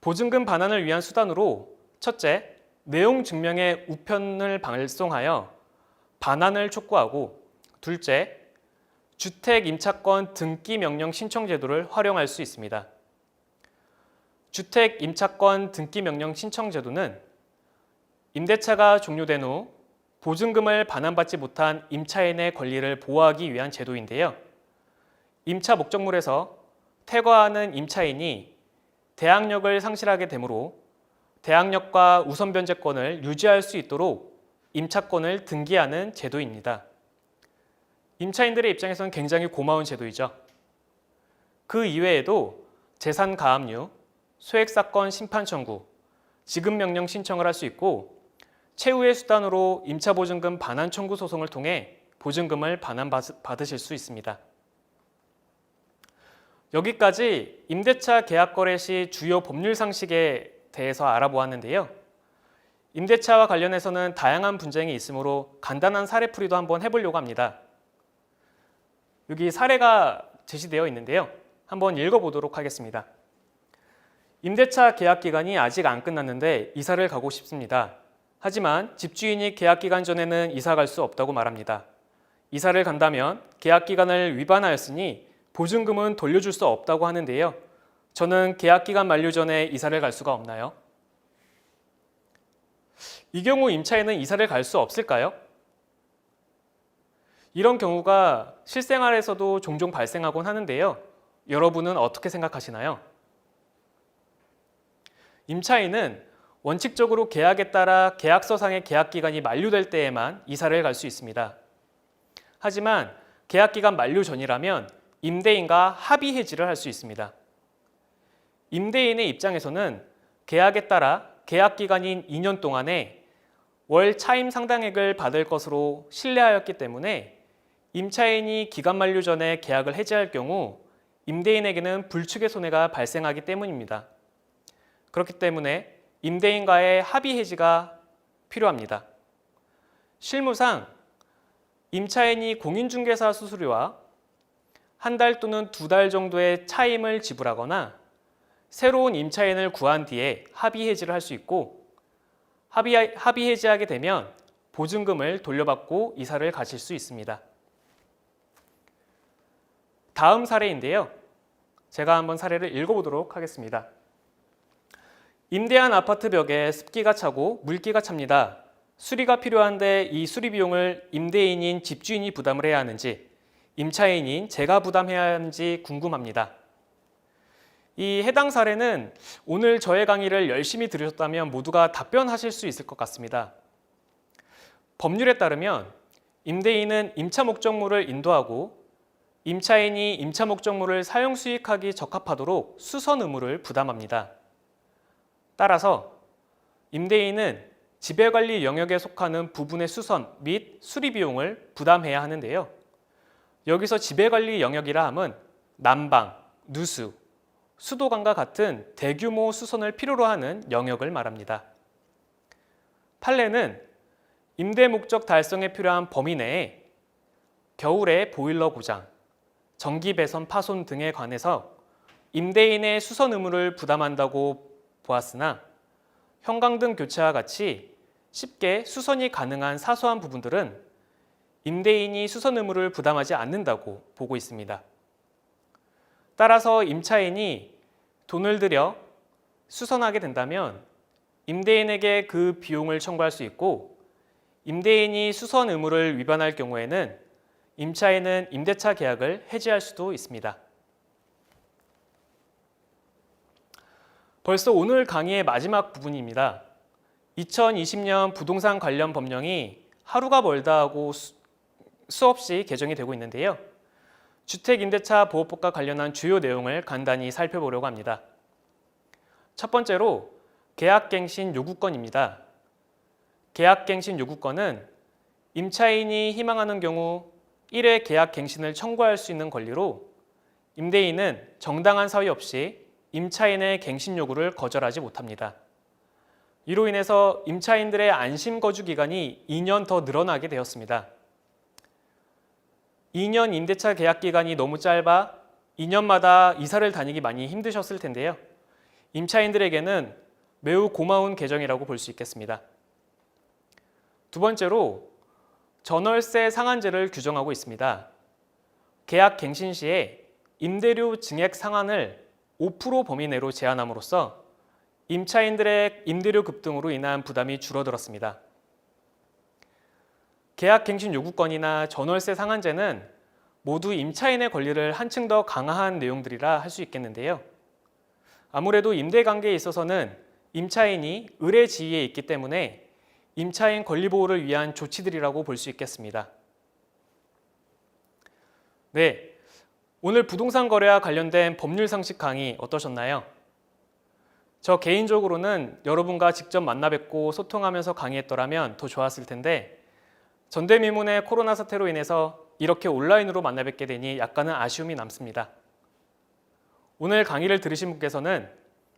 보증금 반환을 위한 수단으로 첫째, 내용 증명의 우편을 발송하여 반환을 촉구하고 둘째, 주택 임차권 등기 명령 신청 제도를 활용할 수 있습니다. 주택 임차권 등기 명령 신청 제도는 임대차가 종료된 후 보증금을 반환받지 못한 임차인의 권리를 보호하기 위한 제도인데요. 임차 목적물에서 퇴거하는 임차인이 대항력을 상실하게 되므로 대항력과 우선 변제권을 유지할 수 있도록 임차권을 등기하는 제도입니다. 임차인들의 입장에서는 굉장히 고마운 제도이죠. 그 이외에도 재산 가압류, 소액사건 심판 청구, 지급명령 신청을 할 수 있고 최후의 수단으로 임차보증금 반환 청구 소송을 통해 보증금을 반환받으실 수 있습니다. 여기까지 임대차 계약 거래 시 주요 법률 상식에 대해서 알아보았는데요. 임대차와 관련해서는 다양한 분쟁이 있으므로 간단한 사례풀이도 한번 해보려고 합니다. 여기 사례가 제시되어 있는데요. 한번 읽어보도록 하겠습니다. 임대차 계약 기간이 아직 안 끝났는데 이사를 가고 싶습니다. 하지만 집주인이 계약 기간 전에는 이사 갈 수 없다고 말합니다. 이사를 간다면 계약 기간을 위반하였으니 보증금은 돌려줄 수 없다고 하는데요. 저는 계약 기간 만료 전에 이사를 갈 수가 없나요? 이 경우 임차인은 이사를 갈 수 없을까요? 이런 경우가 실생활에서도 종종 발생하곤 하는데요. 여러분은 어떻게 생각하시나요? 임차인은 원칙적으로 계약에 따라 계약서상의 계약 기간이 만료될 때에만 이사를 갈 수 있습니다. 하지만 계약 기간 만료 전이라면 임대인과 합의 해지를 할 수 있습니다. 임대인의 입장에서는 계약에 따라 계약 기간인 2년 동안에 월 차임 상당액을 받을 것으로 신뢰하였기 때문에 임차인이 기간 만료 전에 계약을 해지할 경우 임대인에게는 불축의 손해가 발생하기 때문입니다. 그렇기 때문에 임대인과의 합의 해지가 필요합니다. 실무상 임차인이 공인중개사 수수료와 한 달 또는 2달 정도의 차임을 지불하거나 새로운 임차인을 구한 뒤에 합의 해지를 할 수 있고 합의 해지하게 되면 보증금을 돌려받고 이사를 가실 수 있습니다. 다음 사례인데요. 제가 한번 사례를 읽어보도록 하겠습니다. 임대한 아파트 벽에 습기가 차고 물기가 찹니다. 수리가 필요한데 이 수리 비용을 임대인인 집주인이 부담을 해야 하는지 임차인인 제가 부담해야 하는지 궁금합니다. 이 해당 사례는 오늘 저의 강의를 열심히 들으셨다면 모두가 답변하실 수 있을 것 같습니다. 법률에 따르면 임대인은 임차 목적물을 인도하고 임차인이 임차 목적물을 사용 수익하기 적합하도록 수선 의무를 부담합니다. 따라서 임대인은 지배관리 영역에 속하는 부분의 수선 및 수리 비용을 부담해야 하는데요. 여기서 지배관리 영역이라 함은 난방, 누수, 수도관과 같은 대규모 수선을 필요로 하는 영역을 말합니다. 판례는 임대 목적 달성에 필요한 범위 내에 겨울에 보일러 고장, 전기 배선 파손 등에 관해서 임대인의 수선 의무를 부담한다고 보았으나 형광등 교체와 같이 쉽게 수선이 가능한 사소한 부분들은 임대인이 수선 의무를 부담하지 않는다고 보고 있습니다. 따라서 임차인이 돈을 들여 수선하게 된다면 임대인에게 그 비용을 청구할 수 있고, 임대인이 수선 의무를 위반할 경우에는 임차인은 임대차 계약을 해지할 수도 있습니다. 벌써 오늘 강의의 마지막 부분입니다. 2020년 부동산 관련 법령이 하루가 멀다 하고 수없이 개정이 되고 있는데요. 주택임대차 보호법과 관련한 주요 내용을 간단히 살펴보려고 합니다. 첫 번째로 계약갱신 요구권입니다. 계약갱신 요구권은 임차인이 희망하는 경우 1회 계약갱신을 청구할 수 있는 권리로, 임대인은 정당한 사유 없이 임차인의 갱신 요구를 거절하지 못합니다. 이로 인해서 임차인들의 안심 거주 기간이 2년 더 늘어나게 되었습니다. 2년 임대차 계약 기간이 너무 짧아 2년마다 이사를 다니기 많이 힘드셨을 텐데요. 임차인들에게는 매우 고마운 개정이라고 볼 수 있겠습니다. 두 번째로 전월세 상한제를 규정하고 있습니다. 계약 갱신 시에 임대료 증액 상한을 5% 범위 내로 제한함으로써 임차인들의 임대료 급등으로 인한 부담이 줄어들었습니다. 계약 갱신 요구권이나 전월세 상한제는 모두 임차인의 권리를 한층 더 강화한 내용들이라 할 수 있겠는데요. 아무래도 임대 관계에 있어서는 임차인이 의뢰 지위에 있기 때문에 임차인 권리 보호를 위한 조치들이라고 볼 수 있겠습니다. 네, 오늘 부동산 거래와 관련된 법률 상식 강의 어떠셨나요? 저 개인적으로는 여러분과 직접 만나 뵙고 소통하면서 강의했더라면 더 좋았을 텐데, 전대미문의 코로나 사태로 인해서 이렇게 온라인으로 만나 뵙게 되니 약간은 아쉬움이 남습니다. 오늘 강의를 들으신 분께서는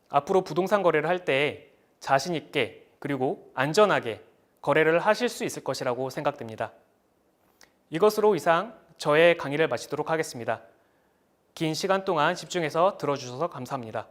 앞으로 부동산 거래를 할 때 자신 있게 그리고 안전하게 거래를 하실 수 있을 것이라고 생각됩니다. 이것으로 이상 저의 강의를 마치도록 하겠습니다. 긴 시간 동안 집중해서 들어주셔서 감사합니다.